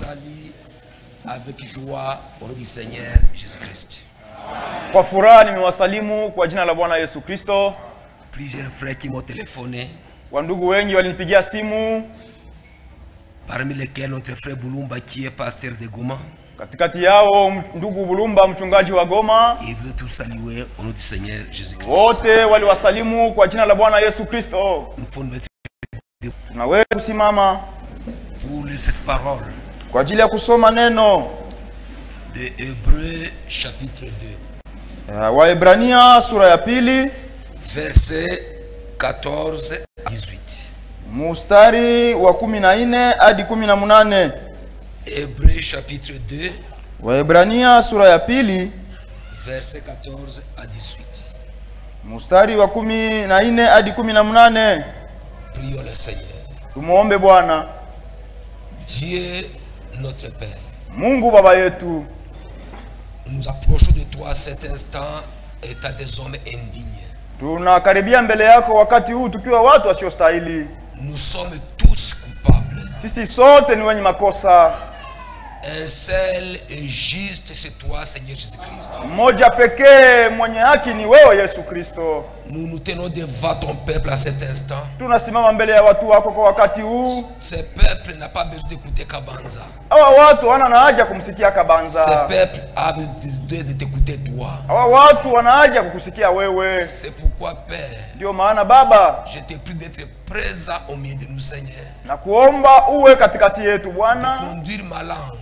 salue avec joie au nom du Seigneur Jésus-Christ. Kwa furaha nimewasalimu kwa jina la Bwana Yesu Kristo. Plusieurs frères qui m'ont téléphoné. Wandugu wengi walinipigia simu. Parmi lesquels notre frère Boulumba qui est pasteur de Goma. Katikati yao ndugu Bulumba mchungaji wa Goma. Et veut tous saluer au nom du Seigneur Jésus-Christ. Wote waliwasalimu kwa jina la Bwana Yesu Kristo. Tunaweza kusimama pour lire cette parole kwa ajili ya kusoma neno de Hébreux chapitre 2. Waebrania sura ya pili verset 14 à 18. Mstari wa 14 hadi 18. Hébreux chapitre 2. Waebrania sura ya pili verset 14 à 18. Mstari wa 14 hadi 18. Prions le Seigneur. Tumuombe Bwana. Dieu notre Père, Mungu baba yetu, nous approchons de toi à cet instant, état des hommes indignes. Tunakaribia mbele yako wakati huu tukiwa watu wasiostahili. Nous sommes tous coupables. Sisi sote ni wenye makosa. Un seul et juste c'est toi, Seigneur Jésus-Christ. Mmoja pekee mwenye haki ni wewe Yesu Kristo. Nous nous tenons devant ton peuple à cet instant. Tunasimama mbele ya watu wako kwa wakati huu. Ce peuple n'a pas besoin d'écouter Kabanza. Hawa watu wana haja kumsikia Kabanza. Ce peuple a besoin de t'écouter toi. Hawa watu wana haja kukusikia wewe. C'est pourquoi Père, ndio maana Baba, je te prie d'être présent au milieu de nous, Seigneur. Na kuomba uwe katikati yetu Bwana. Conduire ma langue.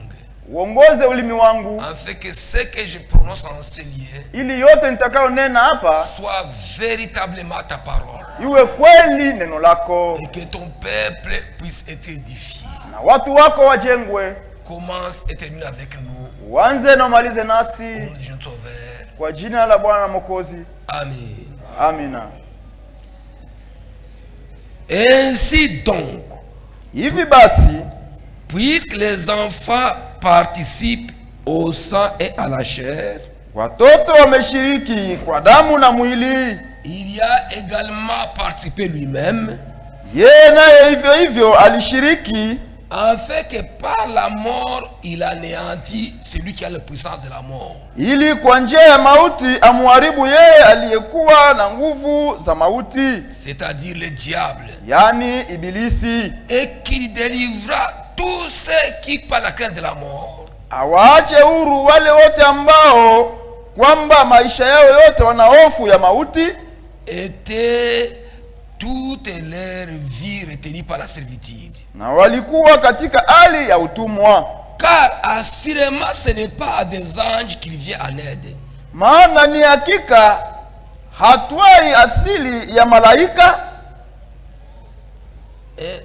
Uongoze ulimi wangu. Afin que ce que je prononce en ce lieu, ili yote nitakao nena hapa soit véritablement ta parole. Iwe kweli neno lako. Et que ton peuple puisse être édifié. Na watu wako wajengwe. Commence et termine avec nous. Uanze na umalize nasi. Au nom de Dieu Sauveur. Kwa jina la Bwana Mwokozi. Amen. Amina. Ainsi donc, hivi basi, puisque les enfants participent au sang et à la chair, watoto wameshiriki kwa damu na mwili, il y a également participé lui-même, yeye naye hivyo hivyo alishiriki, afin que par la mort il anéantit celui qui a la puissance de la mort, ili kwa njia ya mauti amuharibu yeye aliyekuwa na nguvu za mauti, c'est-à-dire le diable, yani ibilisi, et qu'il délivra tous ceux qui par la crainte de la mort awaache huru wale wote ambao kwamba maisha yao yote wana hofu ya mauti, étaient toute leur vie retenue par la servitude, na walikuwa katika hali ya utumwa. Car assurément ce n'est pas à des anges qu'il vient en aide. Maana ni hakika hatwai asili ya malaika. Et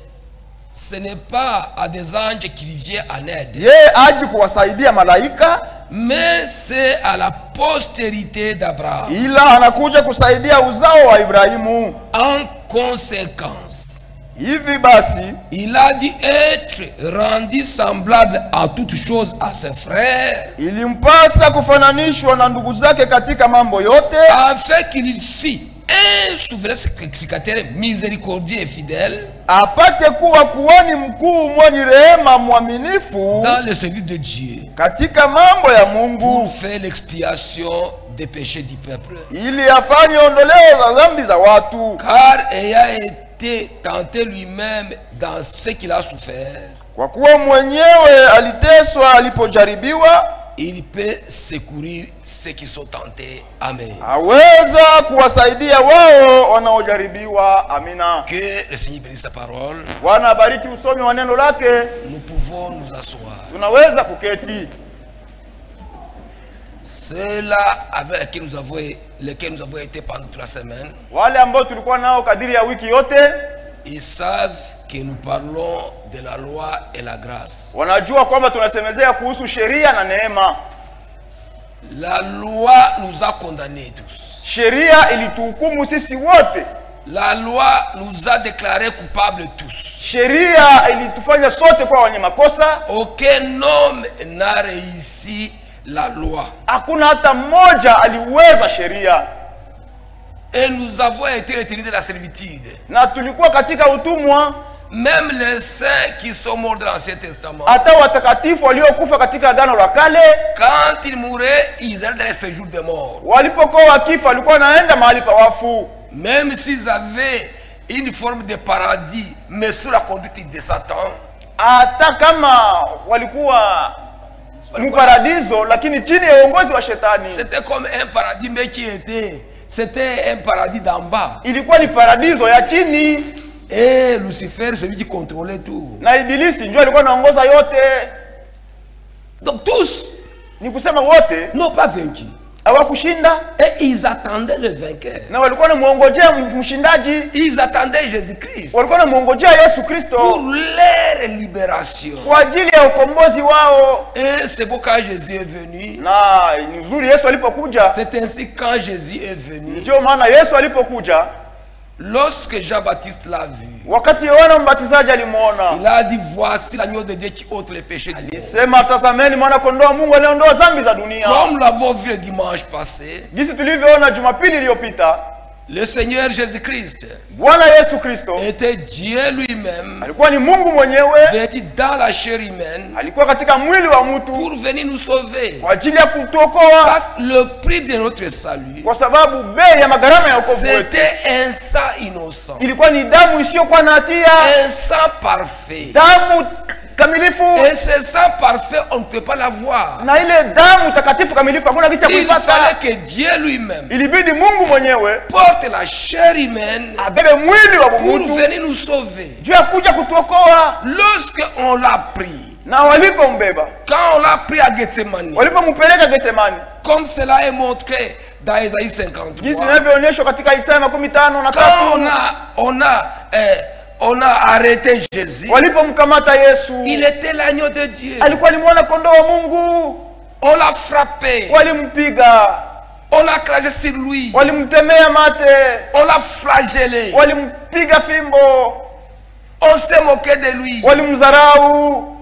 ce n'est pas à des anges qu'il vient en aide. Yeye aje kuwasaidia malaika, mais c'est à la postérité d'Abraham. Ila anakuja kusaidia uzao wa Ibrahimu. En conséquence, hivi basi, il a dit être rendu semblable à toute chose à ses frères, ilimpasa kufananishwa na ndugu zake katika mambo yote, afin qu'il fît un souverain sacrificateur miséricordieux et fidèle, apate kuwa kuhani mkuu mwenye rehema mwaminifu dans le service de Dieu, katika mambo ya Mungu, pour faire l'expiation des péchés du peuple, ili afanye ondoleo za dhambi za watu. Car ayant été tenté lui-même dans ce qu'il a souffert, kwa kuwa mwenyewe aliteswa alipojaribiwa, il peut secourir ceux qui sont tentés. Amen. aweza kuwasaidia wao wanaojaribiwa. Amina. Que le Seigneur bénisse sa parole. Bwana bariki usomi wa neno lake. Nous pouvons nous asseoir. Tunaweza kuketi. Ceux-là avec lesquels nous avons été pendant toute la semaine, wale ambao tulikuwa nao kadiri ya wiki yote, ils savent que nous parlons de la loi et la grâce. wanajua kwamba tunasemezea kuhusu sheria na neema. La loi nous a condamnés tous. Sheria ilituhukumu sisi wote. La loi nous a déclarés coupables tous. Sheria ilitufanya sote kwa wenye makosa. Aucun homme n'a réussi la loi. Hakuna hata mmoja aliweza sheria. Et nous avons été retenus de la servitude. Na tulikuwa katika utumwa. même les saints qui sont morts dans l'Ancien Testament, hata watakatifu waliokufa katika agano la kale, quand ils mouraient, ils allaient dans les séjours des morts. walipokuwa wakifa walikuwa wanaenda mahali pa wafu. Même s'ils avaient une forme de paradis, mais sous la conduite de Satan, Hata kama walikuwa mparadiso, lakini chini ya uongozi wa shetani. c'était comme un paradis, mais qui était, c'était un paradis d'en bas. Ilikuwa ni paradiso ya chini, Et Lucifer, celui qui contrôlait tout. na ibilisi ndio alikuwa anaongoza yote. Donc tous Ni kusema wote n'ont pas vaincu. hawakushinda, Et ils attendaient le vainqueur. na walikuwa wanamuongojea mshindaji. Ils attendaient Jésus-Christ Walikuwa wanamuongojea Yesu Kristo pour leur libération. kwa ajili ya ukombozi wao. Et c'est pourquoi Jésus est venu. Na ni nzuri Yesu alipokuja. C'est ainsi quand Jésus est venu. Ndio maana Yesu alipokuja, Lorsque Jean-Baptiste l'a vu, wakati Yohana Mbatizaji alimuona, il a dit, voici l'agneau de Dieu qui ôte les péchés du monde. sema tazameni mwana kondoo wa Mungu anayeondoa dhambi za dunia. Comme nous l'avons vu le dimanche passé, Jinsi tulivyoona Jumapili iliyopita, le Seigneur Jésus-Christ Bwana Yesu Kristo était Dieu lui-même, alikuwa ni Mungu mwenyewe, vêtu dans la chair humaine, alikuwa katika mwili wa mtu pour venir nous sauver. kwa ajili ya kutuokoa, Parce que le prix de notre salut, kwa sababu bei ya magharama ya wokovu wetu c'était un sang innocent, ilikuwa ni damu isiyokuwa na hatia, un sang parfait. damu kamilifu. Et ce sang parfait, on ne peut pas l'avoir. Na ile damu takatifu kamilifu hakuna kisa Il kuipata. fallait que Dieu lui-même Ilibidi Mungu mwenyewe porte la chair humaine abebe mwili wa pour mtu venir nous sauver. juu ya kuja kutuokoa. Lorsque on l'a pris, Na walipombeba, quand on l'a pris à Gethsemane, walipompeleka Getsemani, comme cela est montré dans Isaïe 53, jinsi inavyoonyeshwa katika Isaya 53, quand on a arrêté Jésus, walipomkamata Yesu, il était l'agneau de Dieu. alikuwa ni mwana kondoo wa Mungu. On l'a frappé, Walimpiga, on a craché sur lui, walimtemea mate, on l'a flagellé, walimpiga fimbo, on s'est moqué de lui. walimdharau.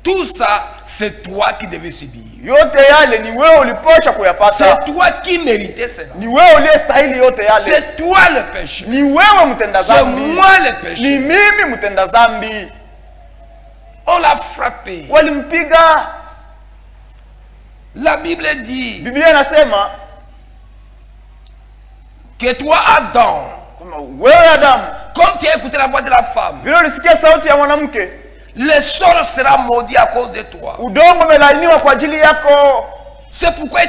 Tout ça, c'est toi qui devais subir. Yote yale ni wewe uliposha kuyapata, C'est toi qui méritais cela. ni wewe uliyestahili yote yale, C'est toi le péché. ni wewe mtenda C'est dhambi, moi le ni péché. mimi mtenda dhambi. On l'a frappé. Walimpiga. La Bible dit Biblia inasema que toi, Adam, kwamba wewe Adamu, comme tu as écouté la voix de la femme, vile ulisikia sauti ya mwanamke, le sol sera maudit à cause de toi. udongo umelaaniwa kwa ajili yako. C'est pourquoi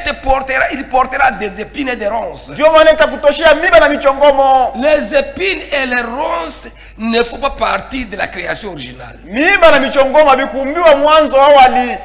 il portera des épines et des ronces. Ndio maana itakutoshea miba na michongomo. Les épines et les ronces ne font pas partie de la création originale. Miba na michongomo havikuumbiwa mwanzo awali.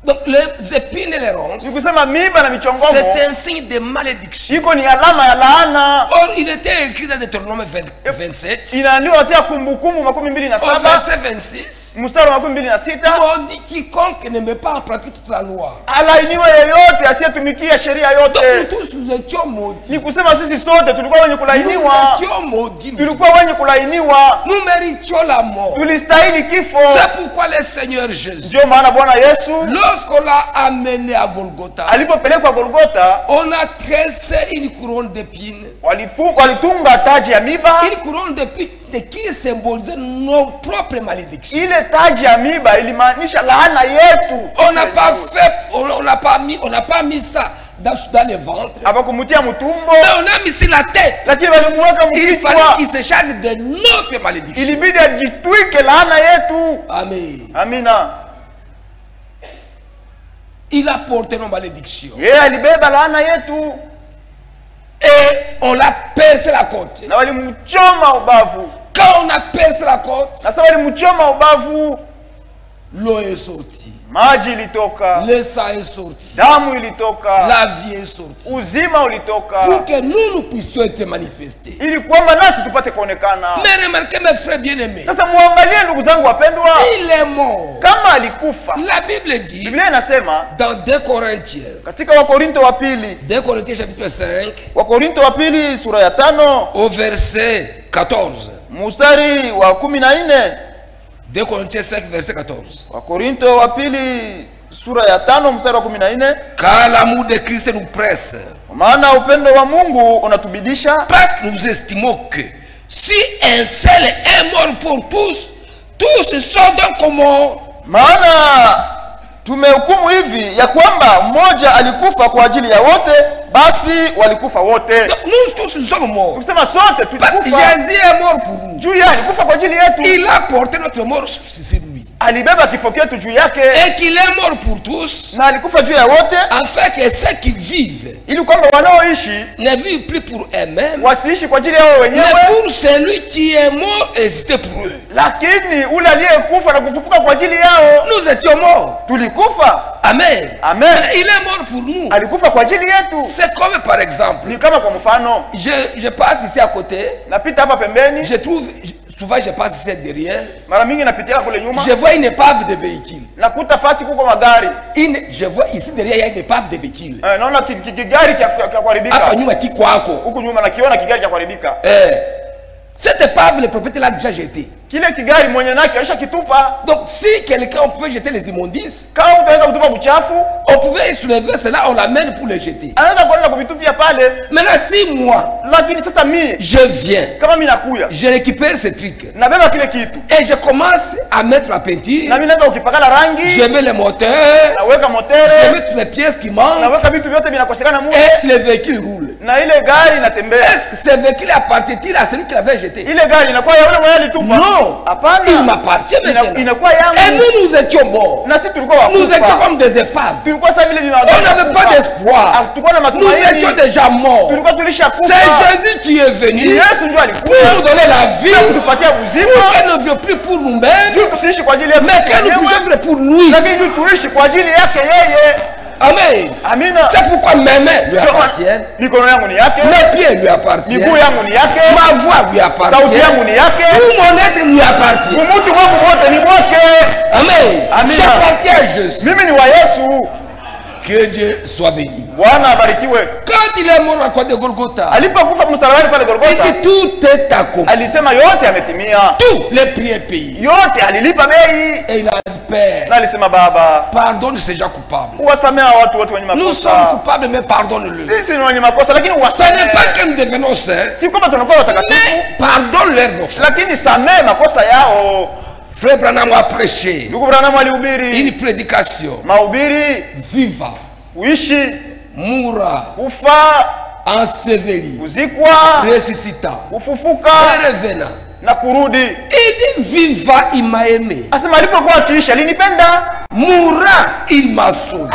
Donc les épines et les ronces, Ni kusema miba na michongomo c'est un signe de malédiction. iko ni alama ya laana. Or, il était écrit dans Deutéronome 27, Inaandikwa katika Kumbukumbu au 27 verset 26, mstari wa 26, maudit quiconque ne met pas en pratique toute la loi. alainiwe yeyote asiyetumikia sheria Donc nous yote. tous nous étions maudits. Ni kusema sisi sote tulikuwa wenye Nous kulainiwa, étions maudits. tulikuwa wenye kulainiwa, Nous méritions la mort. tulistahili kifo. C'est pourquoi le Seigneur Jésus, Ndio maana Bwana Yesu lorsqu'on l'a amené à Golgotha, alipopelekwa Golgotha, on a tressé une couronne d'épines. walitunga taji ya miba. Une couronne d'épines qui symbolisait nos propres malédictions. Ile taji ya miba ilimaanisha laana yetu. On n'a pas fait, on n'a pas mis ça dans le ventre, Abakumutia mtumbo, mais on a mis sur la tête. lakini walimuweka Il fallait mkichwa. qu'il se charge de notre malédiction. Ilibidi ajitwike laana yetu. Amen. Amina. Il a porté nos malédictions. Yeye alibeba laana yetu Et on l'a percé la côte. na walimchoma ubavu. Quand on a percé la côte, Na sasa walimchoma ubavu, l'eau est sortie. maji ilitoka, Le sang est sorti. damu ilitoka, La vie est sortie. uzima ulitoka, Pour que nous puissions être manifestés. ili kwamba nasi tupate kuonekana. Mais remarquez mes frères bien-aimés. Sasa muangalie ndugu zangu wapendwa, Il est mort. kama alikufa, La Bible dit Biblia inasema dans 2 Corinthiens, katika Wakorinto wa pili, 2 Corinthiens chapitre 5, Wakorinto wa pili sura ya 5 au verset 14. mstari wa 14. 2 Corinthiens 5, verset 14. Wakorinto wa pili sura ya 5 mstari wa 14. Car l'amour de Christ nous presse, Maana upendo wa Mungu unatubidisha, parce que nous estimons que Si un seul est mort pour tous, tous sont donc morts. Maana tumehukumu hivi ya kwamba mmoja alikufa kwa ajili ya wote, basi walikufa wote. Donc nous tous sommes morts. Ukisema sote tulikufa. Jésus est mort pour nous. Juu yake alikufa kwa ajili yetu. Il a porté notre mort sur lui. Alibeba kifo chetu juu yake. Et qu'il est mort pour tous. Na alikufa juu ya wote. Afin que ceux qui vivent ili kwamba wanaoishi ne vivent plus pour eux-mêmes, wasiishi kwa ajili yao wenyewe, mais pour celui qui est mort et resté pour eux. Lakini ule aliyekufa na kufufuka kwa ajili yao. Nous étions morts. Tulikufa. Amen. Amen. Il est mort pour nous. Alikufa kwa ajili yetu. C'est comme par exemple. Ni kama kwa mfano. Je passe ici à côté. Napita hapa pembeni. Je trouve souvent je passe ici derrière. Mara mingi napitia kule nyuma. Je vois une épave de véhicule. Nakuta fasi kuko magari. Je vois ici derrière il y a une épave de véhicule. Naona kigari kia kuharibika. Hapa nyuma kwako. Huko nyuma nakiona kigari kia kuharibika. Cette épave le propriétaire l'a déjà jeté. Kile kigari mwenye nake alisha kitupa. Donc si quelqu'un pouvait jeter les immondices, kama utaweza kutupa buchafu, on pouvait soulever cela, on l'amène pour le jeter. Anaweza kwenda kuvitupia pale. Maintenant si moi, lakini sasa mimi je viens, kama mimi nakuya, je récupère ce truc. Nabeba kile kitu. Et je commence à mettre la peinture. Na mimi naanza ukipaka la rangi. Je mets le moteur. Naweka moteur. Je mets toutes les pièces qui manquent. Naweka vitu vyote vinakosekana mule. Et le véhicule roule. Na ile gari inatembea. Est-ce que ce véhicule appartient-il à celui qui l'avait jeté? Ile gari inakuwa ya yule mwenye alitupa. Non. Hapana. Il m'appartient maintenant. Inakuwa yangu. Et nous étions morts. Na sisi tulikuwa wakufa. Nous étions comme des épaves. Tulikuwa sasa vile on n'avait pas d'espoir. Nous étions déjà morts. C'est Jésus qui est venu pour nous donner la vie, pour qu'elle ne vive plus pour nous-mêmes, mais qu'elle nous puisse vivre pour lui. Amen. C'est pourquoi mes mains lui appartiennent, mes pieds lui appartiennent, ma voix lui appartient, tout mon être lui appartient. Amen. J'appartiens à Jésus. Que Dieu soit béni. Quand il est mort à la croix de Golgotha, il dit tout est accompli. Tout les prix est payé. Et il a dit Père, pardonne ces gens coupables. Nous sommes coupables mais pardonne-le. Ce n'est pas que nous devenons saints, mais pardonne leurs offenses. Frère Branham a prêché une prédication viva, mourra, enseveli, ressuscita, revenant. Il dit viva, il m'a aimé. Mourra, il m'a sauvé.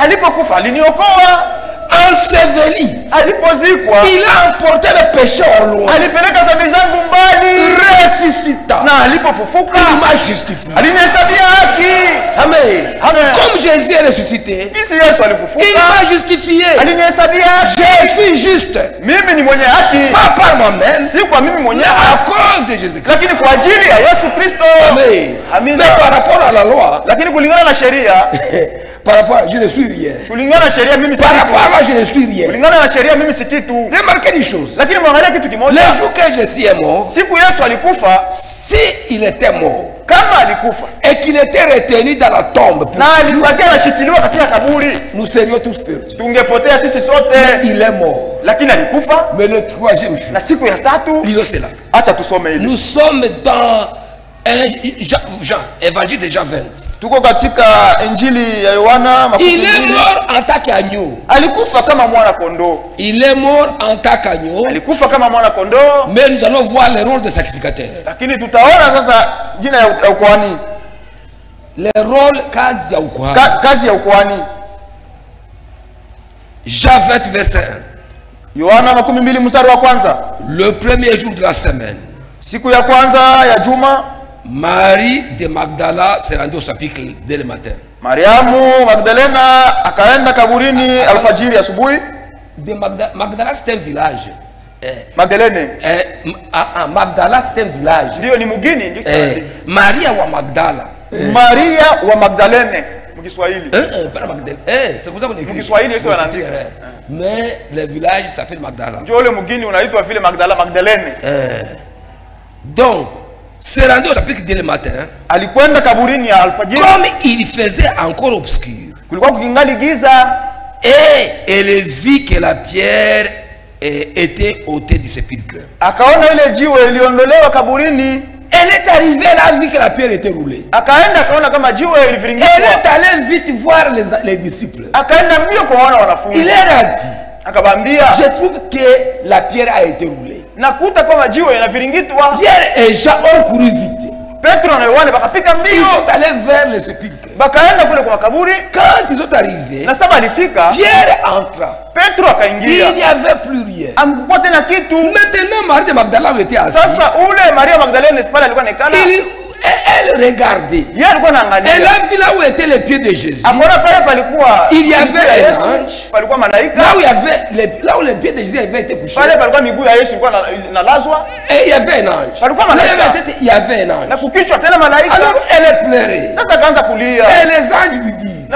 Enseveli, il a emporté le péché au loin. Ressuscita, il m'a justifié. Amen. Comme Jésus est ressuscité, il m'a justifié. Je suis juste, pas par moi-même, mais à cause de Jésus-Christ. Amen. Mais par rapport à la loi, par rapport à je ne suis rien. Par rapport à moi, je ne suis rien. Remarquez une chose. Le jour que Jésus est mort, si il était mort et qu'il était retenu dans la tombe, nous serions tous perdus. Mais il est mort. Mais le troisième jour, lisons cela. Nous sommes dans Jean, évangile de Jean 20. Il est mort en tant qu'agneau. Il est mort en tant qu'agneau. Mais nous allons voir le rôle de sacrificateur. Le rôle kazi ya ukuhani. Jean 20 verset 1. Le premier jour de la semaine, Marie de Magdala se rendit au sepulcre dès le matin. Mariamu Magdalena akaenda kaburini alfajiri asubuhi. De Magdala c'est un village. Magdalene. Magdala c'est un village. Ndio ni mugini ndio sasa. Maria wa Magdala. Maria wa Magdalene mkiswahili. Pas Magdalene. C'est pour ça qu'on écrit. Mkiswahili sio wanaandika. Mais le village s'appelle Magdala. Ndio le mugini unaitwa vile Magdala Magdalene. Donc se rendait au sepulcre dès le matin. Alikwenda kaburini ya alfajiri. Comme il faisait encore obscur. Kulikuwa kukingali giza. Et elle vit que la pierre était ôtée du sépulcre. Akaona ile jiwe iliondolewa kaburini. Elle est arrivée, elle a vu que la pierre était roulée. Akaenda akaona kama jiwe iliviringishwa. Elle est allée vite voir les disciples. Akaenda mbio kuona wanafunzi. Il leur a dit, akabambia, je trouve que la pierre a été roulée. Nakuta kama jiwe inaviringitwa. Pierre et Jean ont couru vite. Petro na Yohane bakapika mbio. Ils sont allés vers le sépulcre. Bakaenda kule kwa kaburi. Quand ils sont arrivés, na sasa alifika, Pierre entra. Petro akaingia. Il n'y avait plus rien. Amkukuwa tena kitu. Maintenant Marie de Magdala était assise. Sasa ule Maria Magdalene pale alikuwa nekana. Elle regardait. Elle a vu là où étaient les pieds de Jésus. Il y avait un ange. Là où les pieds de Jésus avaient été couchés. Et il y avait un ange. Il y avait un ange. Alors elle pleurait. Et les anges lui disent,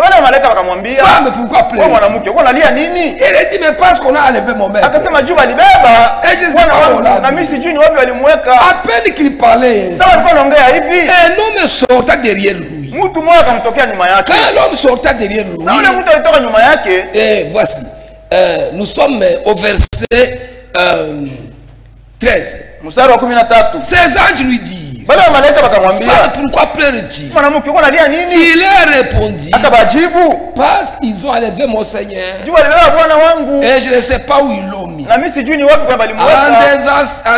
femme, pourquoi pleurer? Elle a dit, mais parce qu'on a enlevé mon maître. Et je sais pas où là. À peine qu'il parlait, un homme sortait derrière lui. Quand l'homme sortait derrière lui, et voici, nous sommes au verset 13. Ces anges lui disent, pourquoi pleures-tu? Il a répondu, parce qu'ils ont enlevé mon Seigneur et je ne sais pas où ils l'ont mis. En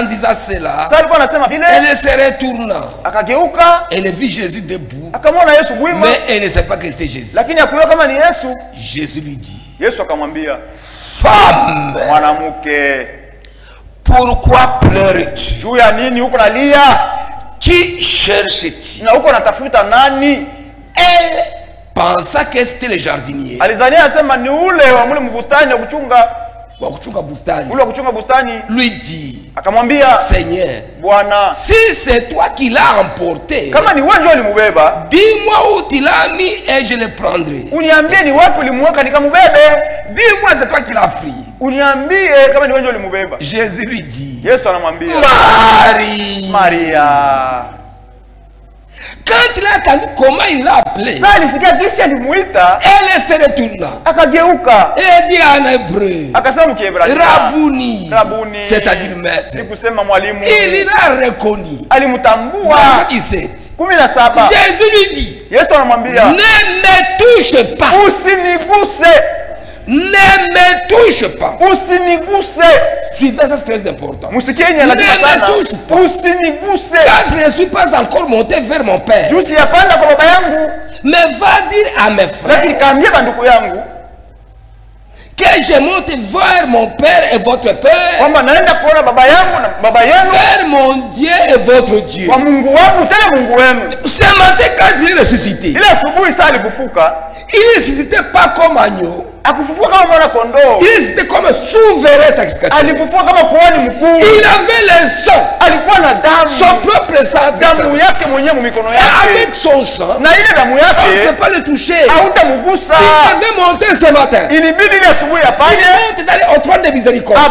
disant cela, elle se retourna. Elle vit Jésus debout, mais elle ne sait pas que c'était Jésus. Jésus lui dit, femme, pourquoi pleures-tu? Qui cherche-t-il? Elle pensa que c'était le jardinier. Lui dit, Seigneur, si c'est toi qui l'as emporté, dis-moi où tu l'as mis et je le prendrai. Dis-moi c'est toi qui l'as pris. Jésus lui dit, Maria. Quand il a entendu comment il l'a appelé, elle se retourna et dit en hébreu, Rabouni, c'est-à-dire maître. Il l'a reconnu. Verset 17. Jésus lui dit, ne me touche pas. Ne me touche pas. Suivez ça, c'est très important. Ne me touche pas. Car je ne suis pas encore monté vers mon père. Mais va dire à mes frères que je monte vers mon père et votre père, vers mon Dieu et votre Dieu. Ce matin, quand il est ressuscité, il ne ressuscitait pas comme agneau. Il était comme souverain sacrificateur. Il avait le sang, son propre sang. Avec son sang, on ne peut pas le toucher. Il devait monter ce matin. Il monte d'aller au trône de miséricorde. Au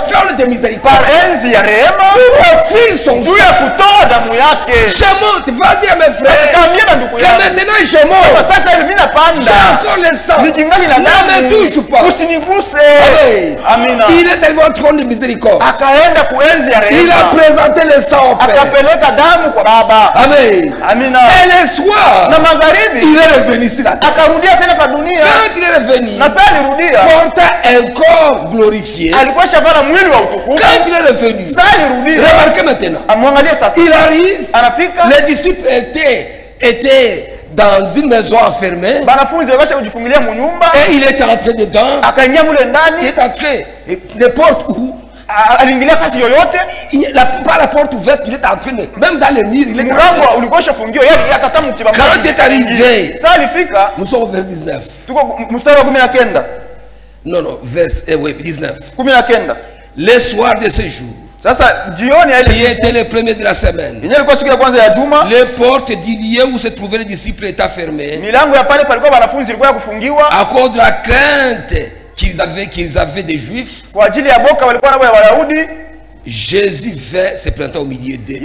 trône de miséricorde. Pour offrir son sang. Je monte, va dire à mes frères que maintenant je monte. J'ai encore le sang. Ne me touche pas. Il est arrivé au trône de miséricorde. Il a présenté le sang au Père. Amen. Et le soir, il est revenu ici là. Quand il est revenu, portant un corps glorifié. Quand il est revenu, remarquez maintenant, il arrive, les disciples étaient dans une maison enfermée et il est entré dedans. Il est entré, les portes où pas la porte ouverte, il est entré, même dans les murs, il est entré. Quand il est arrivé, nous sommes au verset 19. Non, verset 19. Le soir de ce jour, qui était le premier de la semaine, les portes du lieu où se trouvaient les disciples étaient fermées à cause de la crainte qu'ils avaient des Juifs. Jésus vint se présenter au milieu d'eux.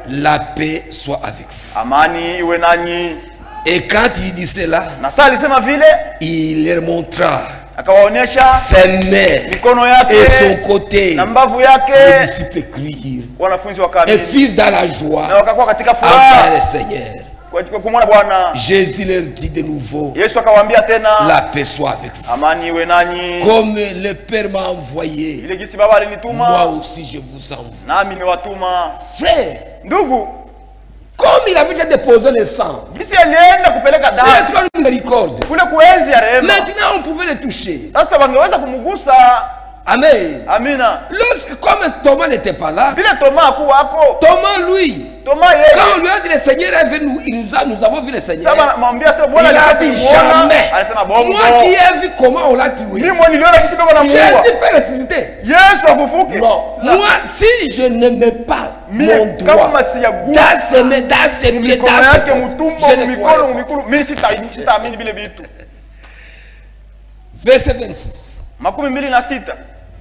La paix soit avec vous. Et quand il dit cela, na saa alisema vile, il leur montra akawaonyesha ses mains mikono yake et son côté. na mbavu yake. Les disciples crièrent Wanafunzi et wakaamini firent dans la joie na wakakuwa katika envers furaha le Seigneur. kwa kumwona Bwana. Jésus leur dit de nouveau, Yesu akawaambia tena, la paix soit avec vous. amani iwe nanyi. Comme le Père m'a envoyé, Ile jinsi Baba moi alinituma, aussi je vous envoie. nami nimewatuma. Frère, Ndugu, comme il avait déjà déposé le sang, jinsi alienda kupeleka c'est damu toi le miséricorde. kule kuenzi ya rehema, Maintenant on pouvait le toucher. sasa wangeweza kumgusa. Amen. Amina. Lorsque, comme Thomas n'était pas là, Vile Toma hakuwako, Thomas lui, Toma quand yeye on lui a dit le Seigneur est venu, nous avons vu le Seigneur. sasa mwambia sasa Il Bwana a alikuwa dit kumuona, jamais. alisema bongo. Moi qui ai vu comment on l'a tué. Mimi mwenyewe niliona kisi baba namuua. Jésus peut ressusciter. Yesu afufuke. Non. Moi, si je ne mets pas mon doigt Kama siyagusa dans ses mains, dans ses pieds, mikono dans yake ses mtumbo je ne mikono crois pas. mikulu, mimi sitaamini vile vitu. Verset 26. 26.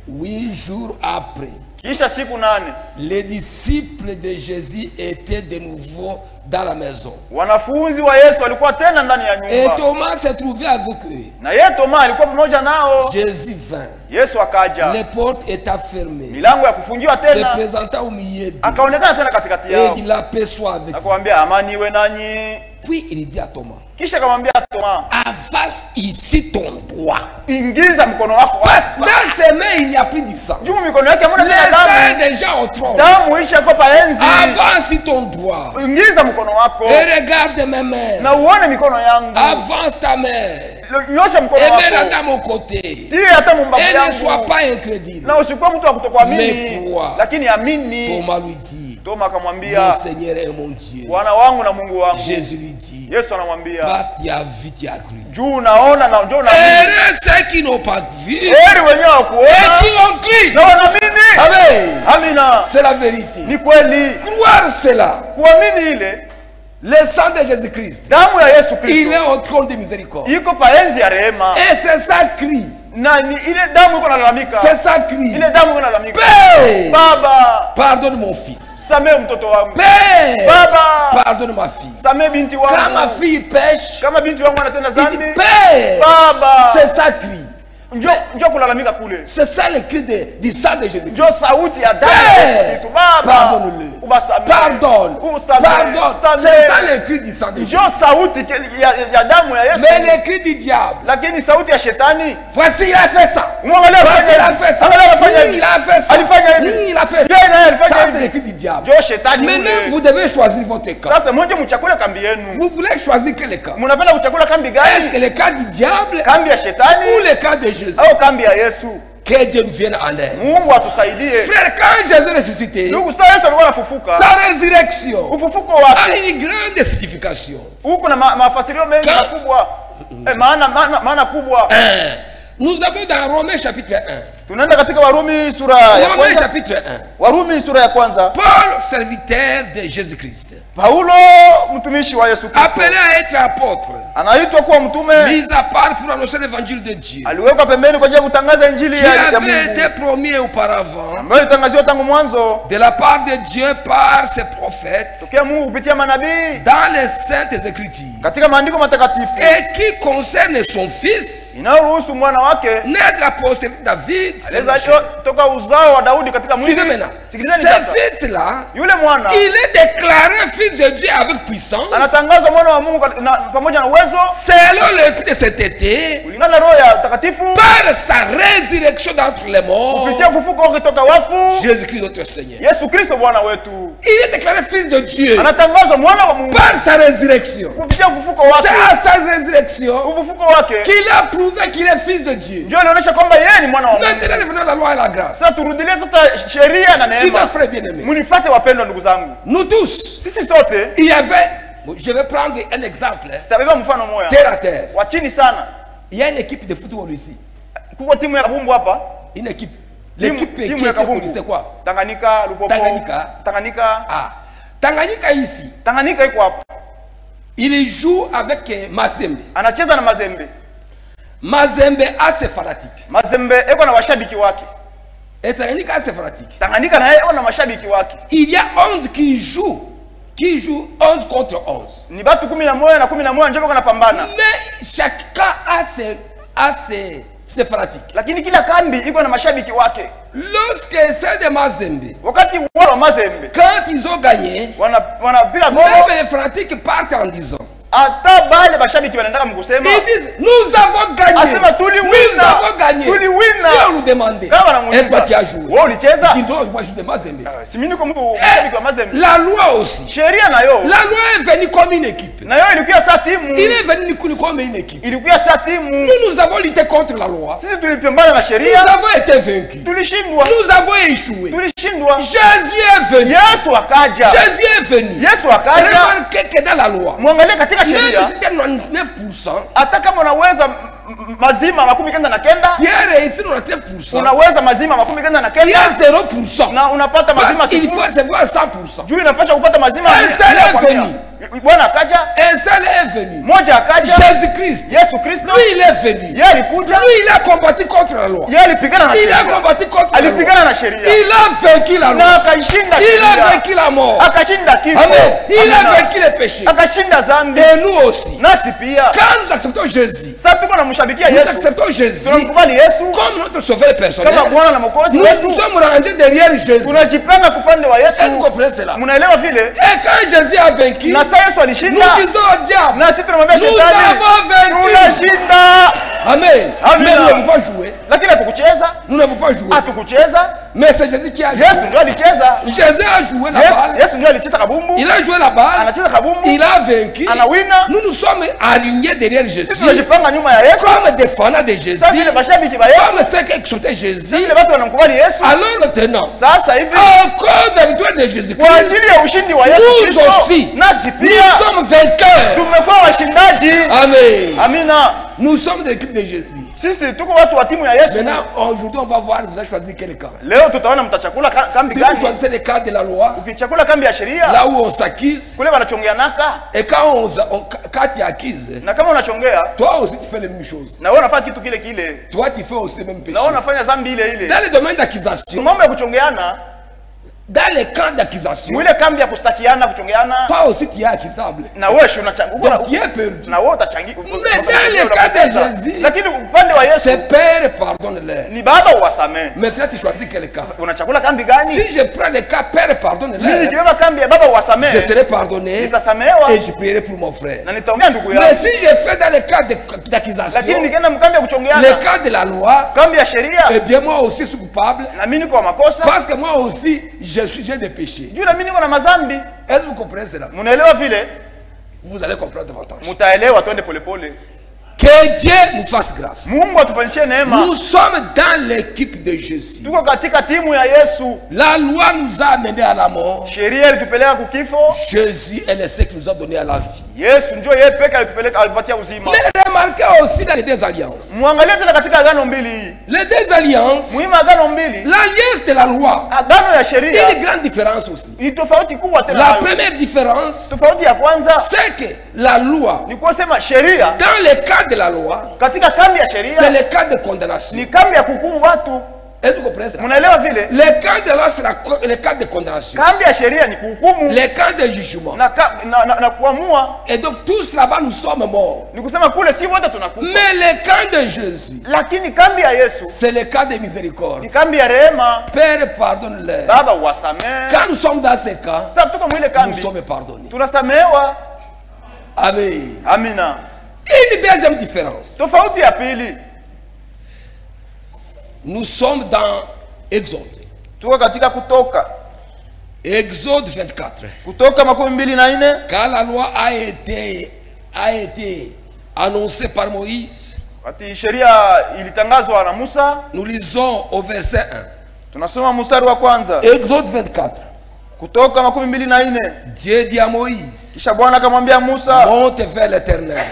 8 jours après, Kisha siku 8 les disciples de Jésus étaient de nouveau dans la maison. wanafunzi wa Yesu walikuwa tena ndani ya Et nyumba, Thomas se trouvait avec eux. na yeye Toma alikuwa pamoja nao. Jésus vint. Yesu akaja, Les portes étaient fermées. milango ya kufungiwa Se tena, présenta au milieu d'eux. akaonekana tena katikati Et yao, il dit la paix soit avec vous. akawaambia amani iwe nanyi. Puis il dit à Thomas, Kisha akamwambia Toma, avance ici ton doigt. ingiza mkono wako Parce hapa. que dans ses mains, il n'y a plus de sang. Juu mikono yake hamna Les tena saints damu, déjà au trône. damu isha kwa paenzi. Avance ton doigt. Ingiza mkono wako Et regarde mes mains. na uone mikono yangu, Avance ta main. nyosha mkono Et mets-la wako, dans mon côté. ndiye hata mumbavu Et ne sois yangu, pas incrédule. na usikuwa mtu wa kutokuamini, Mais crois. lakini amini. Thomas lui dit, Toma mon akamwambia, Seigneur et mon Dieu. Bwana wangu na Mungu wangu. Jésus lui dit, Yesu anamwambia, parce qu'il a vu, tu as cru. juu unaona na njoo unaamini. Heureux ceux qui n'ont pas vu et Heri wenyewe wakuona qui ont cru. na wanaamini. Amen. Amina, C'est la vérité. ni kweli. Croire cela. Kuamini ile Le sang de Jésus-Christ, damu ya Yesu il Kristo est au trône de miséricorde. iko paenzi ya rehema, Et c'est ça cri. na ni ile damu iko nalalamika, C'est ça cri. ile damu iko nalalamika, Père, Baba pardonne mon fils. samehe mtoto wangu, Père, Baba pardonne ma fille. samehe binti Quand ma wangu, fille pêche, kama binti wangu anatenda il dit dhambi, Père, Baba c'est ça cri. njoo kulalamika kule, C'est ça le cri du sang de Jésus. njoo sauti ya damu ya Yesu Kristo. Baba Pardonne-le. ubasamehe, Pardonne. usamehe, Pardonne. C'est samehe. ça le cri du sang de Jésus. Njoo sauti ya damu ya Yesu, Mais le cri du diable, lakini sauti ya shetani, voici il a fait ça. mwangalia Voici il a afanya fait ça. angalia afanya hivi, Il a fait ça. alifanya hivi, Il a fait yeye naye ça. alifanya Ça, c'est le hivi. cri du diable. Njoo shetani Maintenant, ule. vous devez choisir votre camp. Sasa mmoja mchakula kambi yenu, Vous voulez choisir quel camp? mnapenda kuchakula kambi Est-ce que gani? le camp du diable Kambi ya ou shetani le camp de Jésus? au kambi ya Yesu? Que Dieu nous vienne en aide. Mungu atusaidie. Frère, quand Jésus est ressuscité, Ndugu, sasa Yesu alikuwa anafufuka, sa résurrection ufufuko a wake une grande signification. huko na mafasirio mengi Ka- makubwa, maana kubwa. Nous avons dans Romains chapitre 1. Tunaenda katika Warumi sura ya Romains kwanza, chapitre 1. Warumi sura ya kwanza. Paul, serviteur de Jésus-Christ, Paulo mtumishi wa Yesu Kristo appelé à être apôtre, anaitwa kuwa mtume, mis à part pour annoncer l'évangile de Dieu, aliwekwa pembeni kwa ajili ya kutangaza injili qui ya avait Mungu été promis auparavant ambayo ilitangaziwa tangu mwanzo de la part de Dieu par ses prophètes tokea Mungu kupitia manabii dans les saintes écritures, katika maandiko matakatifu, et qui concerne son fils, inayoruhusu mwana wake né de la postérité de David. alizaliwa toka uzao wa Daudi katika mwili. Suivez maintenant. Sikilizeni Ce sasa, fils-là, yule mwana il est déclaré fils de Dieu avec puissance, anatangazwa mwana wa Mungu pamoja na uwezo selon l'esprit de cet été, kulingana na roho ya utakatifu par sa résurrection d'entre les morts, kupitia ufufuko wake toka wafu, Jésus-Christ notre Seigneur. Yesu Kristo Bwana wetu. Il est déclaré fils de Dieu Anatangazwa mwana wa Mungu par sa résurrection. kupitia ufufuko C'est wake, à sa résurrection ufufuko wake qu'il a prouvé qu'il est fils de Dieu. ndio alionyesha kwamba yeye ni mwana wa Mungu. Maintenant, revenons à la loi et la grâce. Sasa turudilie sasa sheria na Si mes neema. frères bien-aimés, Munifuate wapendwa, ndugu zangu, nous tous, sisi sote il y avait, je vais prendre un exemple, tabeba mfano moja terre à terre. wa chini sana. Il y a une équipe de football ici. Kuko timu ya kabumbu hapa, Une équipe. timu L'équipe qui timu ya était connue, kabumbu c'est quoi? Tanganyika, Lupopo, Tanganyika. Tanganyika, Ah. Tanganyika ici, Tanganyika iko hapa, il joue avec Mazembe. anacheza na Mazembe. Mazembe a ses fanatiques. Mazembe iko na washabiki wake, Et Tanganyika a ses fanatiques. Tanganyika na yeye iko na mashabiki wake. Il y a 11 qui jouent qui joue 11 contre 11. Ni batu 11 na 11 njoo wanapambana. Mais chacun a ses pratiques. Lakini kila kambi iko na mashabiki wake. Lorsque c'est de Mazembe, wakati wa Mazembe, quand ils ont gagné, wanapira gol, même les fanatiques partent en disant, ata bale bashabiki wanaenda mkusema, ils disent nous avons gagné, asema nous avons gagné. Si on nous demandait, est-ce que tu as joué? Wewe ulicheza? Ils disent moi je suis de Mazembe. Si mimi niko mtu mshabiki wa Mazembe. La loi aussi. Sheria nayo. La loi est venue comme une équipe. Nayo ilikuwa sa timu. Il est venu comme une équipe. Ilikuwa sa timu. Nous avons lutté contre la loi. Sisi tulipambana na sheria. Nous avons été vaincus. Tulishindwa. Nous avons échoué. Tulishindwa. Jésus est venu. Yesu akaja. Jésus est venu. Yesu akaja. Remarquez que dans la loi, muangalie katika sheria, même si c'était 99%, hata kama unaweza mazima 99, tu as réussi 99%, unaweza mazima 99, tu as 0%, na unapata mazima 0%. Il faut recevoir 100%. Juu unapaswa kupata mazima. Bwana akaja, un seul est venu, moja akaja, Jésus Christ. Yesu Kristo, lui il est venu, yeye alikuja, lui il a combattu contre la loi, yeye alipigana na sheria, il a combattu contre la loi, alipigana na sheria, il a vaincu la loi, na akashinda sheria, il a vaincu la mort, akashinda kifo, amen, il a vaincu les péchés, akashinda dhambi. Et nous aussi, nasi pia, quand nous acceptons Jésus, sasa tuko na mshabikia Yesu, nous acceptons Jésus, tunamkubali Yesu comme notre sauveur personnel, kama Bwana na Mwokozi wetu, nous sommes rangés derrière Jésus, tunajipanga kupande wa Yesu. Est-ce que vous comprenez cela? Mnaelewa vile? Et quand Jésus a vaincu, na sasa Yesu alishinda, nous disons au diable, na sisi tunamwambia shetani, nous avons vaincu, tunashinda. Amen. Amen. Mais nous n'avons pas joué. Lakini hatukucheza. Nous n'avons pas joué. Hatukucheza. Mais c'est Jésus qui a joué. Yesu ndio alicheza. Jésus a joué la balle. Yesu ndio alicheza kabumbu. Il a joué la balle. Anacheza kabumbu. Il a vaincu. Anawina. Nous nous sommes alignés derrière Jésus. Sisi tunajipanga nyuma ya Yesu. Comme des fanats de Jésus. Sasa vile mashabiki wa Yesu. Comme ceux qui exaltaient Jésus. Sasa vile watu wanamkubali Yesu. Alors maintenant. Sasa hivi. Encore de la victoire de Jésus. Kwa ajili ya ushindi wa Yesu Kristo. Nous aussi. Nasi pia. Nous sommes vainqueurs. Tumekuwa washindaji. Amen. Amina. Nous sommes de l'équipe de Jésus. Sisi tuko watu wa timu ya Yesu. Maintenant, aujourd'hui, on va voir, vous avez choisi quel camp. Leo tutaona mtachakula kambi Si gani. vous choisissez le camp de la loi, ukichakula kambi ya sheria, là où on s'accuse, kule wanachongeanaka. Et quand tu accuses, na kama unachongea, toi aussi tu fais les mêmes choses. Na wewe unafanya kitu kile kile. Toi tu fais aussi le même péché. Na wewe unafanya dhambi ile ile. Dans le domaine d'accusation, mambo ya kuchongeana, dans les camps d'accusation, mwile kambi ya kustakiana kuchongeana, toi aussi tu es accusable. Na wewe unachanguka, tu es perdu. Na wewe utachangia. Mais dans le cas de Jésus, lakini upande wa Yesu, c'est Père pardonne-leur. Ni Baba uwasamehe. Maintenant tu choisis quel cas. Unachakula kambi gani? Si je prends le cas Père pardonne-leur, mimi nikibeba kambi ya Baba uwasamehe, je serai pardonné. Nitasamehewa. Et je prierai pour mon frère. Na nitaombea ndugu yangu. Mais si je fais dans le cas d'accusation, lakini nikienda mkambi ya kuchongeana, le cas de la loi, kambi ya sheria, eh bien moi aussi je suis coupable. Na mimi niko makosa. Parce que moi aussi j'ai des péchés. Juu na mimi niko na madhambi. Est-ce que vous comprenez cela? Munaelewa vile? Vous allez comprendre davantage. Mutaelewa, twende polepole. Que Dieu nous fasse grâce. Mungu atufanyishie neema. Nous sommes dans l'équipe de Jésus. Tuko katika timu ya Yesu. La loi nous a amenés à la mort. Sheria ilitupeleka kukifo. Jésus est le seul qui nous a donné à la vie. Yesu ndio yeye pekee alitupeleka, alitupatia uzima. Mais remarquez aussi dans les deux alliances. Muangalie tena katika agano mbili. Les deux alliances. Muhimu agano mbili. L'alliance de la loi. Agano ya sheria. Une grande différence aussi. Ni tofauti kubwa tena. La première différence. Tofauti ya kwanza. C'est que la loi. Ni kusema sheria. Dans le cas de la loi. Katika kambi ya sheria. C'est le cas de condamnation. Ni kambi ya kuhukumu watu. Est-ce que vous comprenez ça? Munaelewa vile? Le cas de la loi c'est le cas de condamnation. Kambi ya sheria ni kuhukumu. Le cas de jugement. Na kuamua. Et donc tous là-bas nous sommes morts. Ni kusema kule si wote tunakufa. Mais le cas de Jésus. Lakini kambi ya Yesu. C'est le cas de miséricorde. Ni kambi ya rehema. Père pardonne-leur. Baba wasamehe. Quand nous sommes dans ce cas, sasa tuko mwile kambi. Nous sommes pardonnés. Tunasamehewa. Amen. Amina. Une deuxième différence. Tofauti ya pili. Nous sommes dans Exode. Tuko katika Kutoka. Exode 24. Kutoka 24. Quand la loi a été annoncée par Moïse. Wakati sheria ilitangazwa na Musa. Nous lisons au verset 1. Tunasoma mstari wa kwanza. Exode 24. Kutoka 24. Dieu dit à Moïse. Kisha Bwana akamwambia Musa. Monte vers l'Éternel.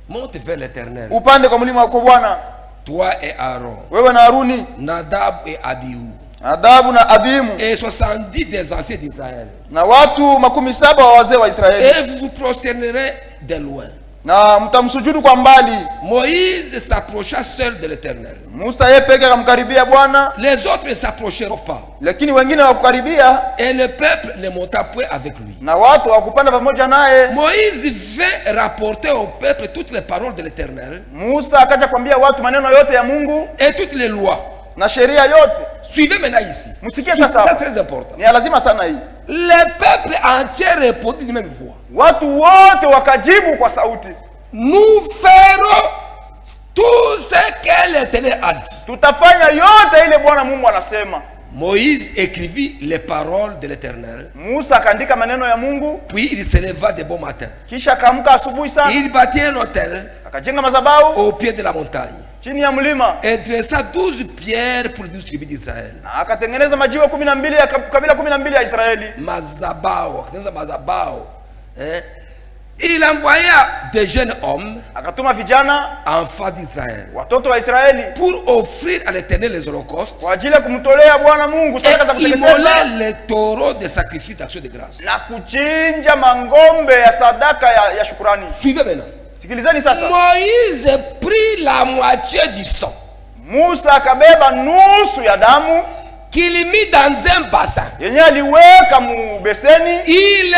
Monte vers l'Éternel. Upande kwa mlima wako Bwana. Toi et Aaron. Wewe na Haruni. Nadab et Abihu. Nadabu na Abimu. Et 70 des anciens d'Israël. Na watu 17 wa wazee wa Israeli. Et vous vous prosternerez de loin. na mtamsujudu kwa mbali. Moïse s'approcha seul de l'Éternel. Musa yeye peke akamkaribia Bwana, Les autres ne s'approcheront pas. lakini wengine hawakukaribia, Et le peuple ne monta point avec lui. na watu hawakupanda pamoja naye. Moïse vint rapporter au peuple toutes les paroles de l'Éternel Musa akaja kwambia watu maneno yote ya Mungu et toutes les lois. na sheria yote. Suivez maintenant ici. Msikie sasa. C'est très important. Ni lazima sana hii. Le peuple entier répondit d'une même voix. Watu wote wakajibu kwa sauti, Nous ferons tout ce que l'Éternel a dit. tutafanya yote ile Bwana Mungu anasema. Moïse écrivit les paroles de l'Éternel. Musa akaandika maneno ya Mungu, Puis il se leva de bon matin. kisha akaamka asubuhi sana, Il bâtit un autel akajenga madhabahu au pied de la montagne chini ya mlima, et dressa 12 pierres pour les 12 tribus d'Israël. na akatengeneza majiwe 12 ya kabila 12 ya Israeli. Mazabao, akatengeneza mazabao. Il envoya des jeunes hommes, Akatuma vijana enfants d'Israël, watoto wa Israeli pour offrir à l'Éternel les holocaustes kwa ajili ya kumtolea Bwana Mungu sadaka za et immoler kuteketeza les taureaux de sacrifice d'action de grâce. na kuchinja mangombe ya sadaka ya shukrani. Suivez maintenant. Sikilizeni sasa. Moïse prit la moitié du sang Musa akabeba nusu ya damu qu'il mit dans un bassin. yenye aliweka mu beseni, Il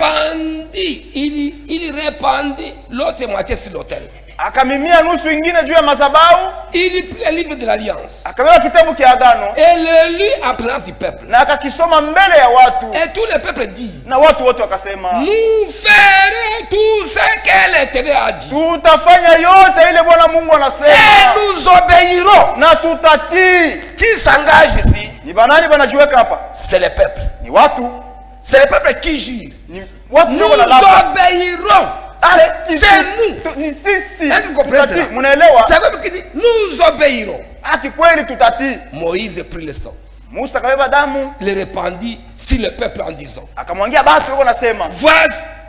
répandit, il répandit l'autre moitié sur l'autel. akamimia nusu ingine juu ya madhabahu, Il prit le livre de l'Alliance akabeba kitabu kia agano et le lut en présence du peuple. na akakisoma mbele ya watu, Et tout le peuple dit, na watu wote wakasema, nous ferons tout ce que l'Éternel a dit. tutafanya yote ile Bwana Mungu Et anasema nous obéirons. na tutatii. Qui s'engage ici? Ni banani banajiweka hapa? C'est le peuple. Ni watu, C'est le peuple qui jure. ni watu Nous ndio wanalapa. obéirons. C'est nous. Ni sisi. Est-ce que vous comprenez Tutatii. cela? Munaelewa? C'est le peuple qui dit, nous obéirons. Ati kweli tutatii. Moïse prit le sang. Musa akabeba damu, Il le répandit sur le peuple en disant, akamwangia watu wako nasema,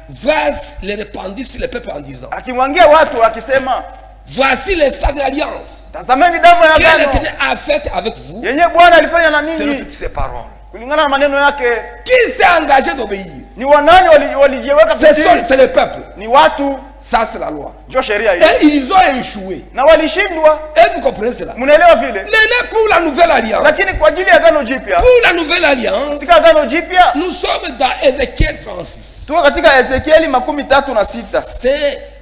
voici le répandit sur le peuple en disant, akimwangia watu akisema, voici le sang de l'alliance tazameni damu ya que agano l'Éternel a fait avec vous. yenye Bwana alifanya na Selon ninyi, toutes ces paroles. kulingana na maneno yake. Qui s'est engagé d'obéir? Ni wanani walijiweka kutii? C'est le peuple. Ni watu, Ça, c'est la loi. ndio sheria hii, Et ils ont échoué. na walishindwa. Est-ce que vous comprenez cela? Mnaelewa vile? Maintenant, pour la nouvelle alliance, Lakini kwa ajili ya agano jipya, pour la nouvelle alliance, katika agano jipya nous sommes dans Ézéchiel 36. tuko katika Ezekieli 36.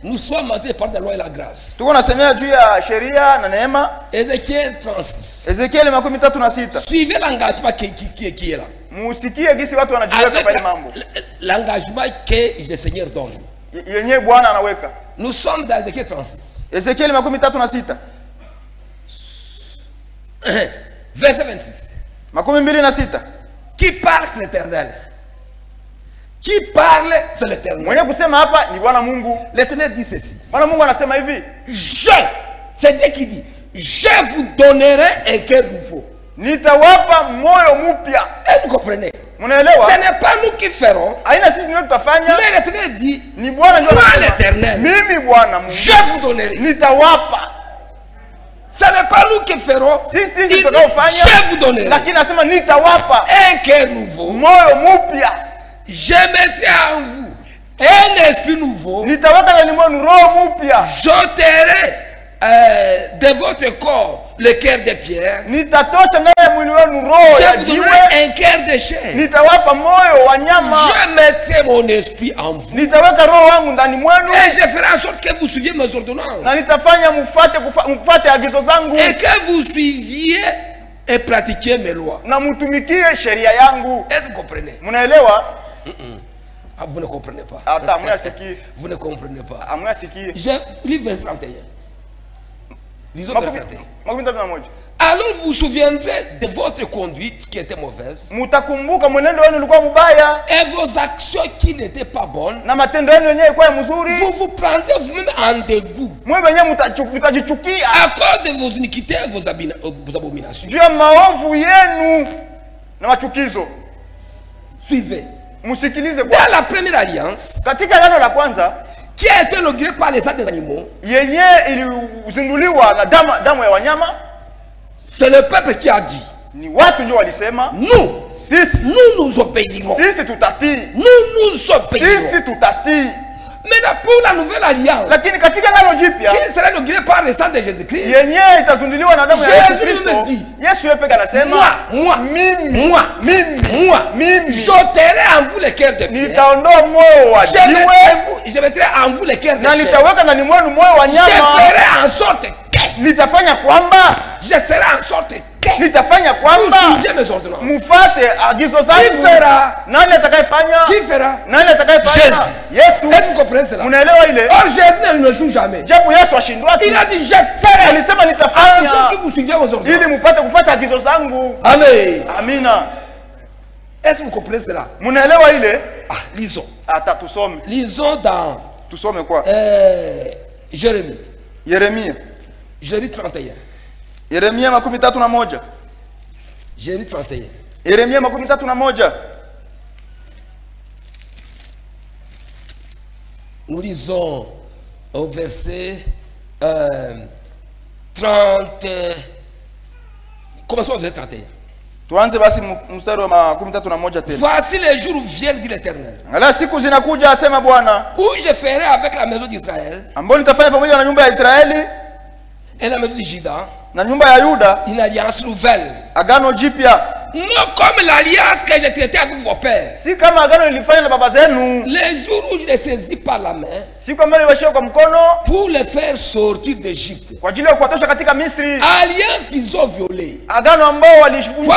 Nous sommes en train de parler de la loi et la grâce. Tuko nasemea juu ya sheria na neema. Ézéchiel 36. Ezekieli 36. Suivez l'engagement qui est là. Musikie gisi watu wanajiweka Avec pale mambo l'engagement que le Seigneur donne. yenye Bwana anaweka. Nous sommes dans Ézéchiel 36. Ezekieli 36. Verset 26. 26. Qui parle, c'est l'Éternel. Qui parle, c'est l'Éternel. Mwenye kusema hapa ni Bwana Mungu. L'Éternel dit ceci. Bwana Mungu anasema hivi, C'est Dieu qui dit, je vous donnerai un cœur nouveau. nitawapa moyo mpya. Est-ce que vous comprenez? Mnaelewa? Ce n'est pas nous qui ferons. Haina sisi ndio tutafanya, Mais l'Éternel dit, ni Bwana ndio moi anasema. l'Éternel, Mimi Bwana Mungu je vous donnerai. nitawapa. Ce n'est pas nous qui ferons. Sisi Il dit, tutakaofanya, je vous donnerai lakini nasema nitawapa un cœur nouveau. moyo mpya. Je mettrai en vous un esprit nouveau. Nitaweka ndani mwenu roho mpya. J'ôterai de votre corps le cœur de pierre. Nitatosha ndani ya mwili wenu roho Je ya vous jiwe. donnerai un cœur de chair. Nitawapa moyo wa nyama. Je mettrai mon esprit en vous. Nitaweka roho wangu ndani mwenu, Et je ferai en sorte que vous suiviez mes ordonnances. na nitafanya mfuate agizo zangu Et que vous suiviez et pratiquiez mes lois. na mtumikie sheria yangu. Est-ce que vous comprenez? Mnaelewa? Ah, vous ne comprenez pas. Hata mnasikii, Vous ne comprenez pas. amnasikii. Je lis verset 31. Lisons verset 31. 31. Alors vous vous souviendrez de votre conduite qui était mauvaise Mutakumbuka mwenendo wenu ulikuwa mbaya et vos actions qui n'étaient pas bonnes. na matendo yenu yenyewe ilikuwa mzuri. Vous vous prendrez vous-même en dégoût Mwe wenyewe mtajichukia à cause de vos iniquités et vos abominations. juu ya maovu yenu na machukizo. Suivez. Msikilize Dans kwa la première alliance, katika agano la kwanza qui a été inaugurée par les sang des animaux, yenye ilizinduliwa na damu ya wanyama, c'est le peuple qui a dit, ni watu ndio walisema nous sisi nous obéirons. sisi tutatii, Nous obéirons. sisi tutatii. Mais Maintenant, pour la nouvelle alliance, lakini katika agano jipya qui sera inaugurée par le sang de Jésus-Christ, yenye itazunduliwa na damu ya Yesu Jésus Kristo, me dit, Yesu yeye peke anasema mimi j'ôterai en vous les cœurs de pierre, nitaondoa moyo wa jiwe, je mettrai en vous les cœurs de na chair, nitaweka ndani mwenu moyo wa je nyama, ferai en sorte que, nitafanya kwamba je serai en sorte que nitafanya kwamba vous suivez mes ordonnances. mufate agizo zangu. Qui fera? Nani atakayefanya? Qui fera? Nani atakayefanya? Yesu. Est-ce que vous comprenez cela? Unaelewa ile? Or Jésus ne joue jamais. Japo Yesu ashindwaki. Il a dit je ferai. Alisema nitafanya que vous suivez mes ordonnances. ili mupate kufuata agizo zangu. Amen. Amina. Est-ce que vous comprenez cela? Munaelewa ile? Lisons. Ata tusome. Lisons dans Tusome kwa? Jérémie. Yeremia. Jérémie 31. Yeremia 31. Jérémie 31. Yeremia 31. Nous lisons au verset 30. Commençons au verset 31. Tuanze basi mstari wa 31 tena. Voici les jours viennent, dit l'Éternel, Angalia siku zinakuja asema Bwana, où je ferai avec la maison d'Israël ambao nitafanya pamoja na nyumba ya Israeli et la maison de Juda na nyumba ya Yuda une alliance nouvelle. agano jipya, Non comme l'alliance que j'ai traitée avec vos pères. si kama agano nilifanya na baba zenu, Les jours où je les saisis par la main si kama niliwashika kwa mkono pour les faire sortir d'Égypte. kwa ajili ya kuwatosha katika Misri, Alliance qu'ils ont violée. agano ambao walivunja,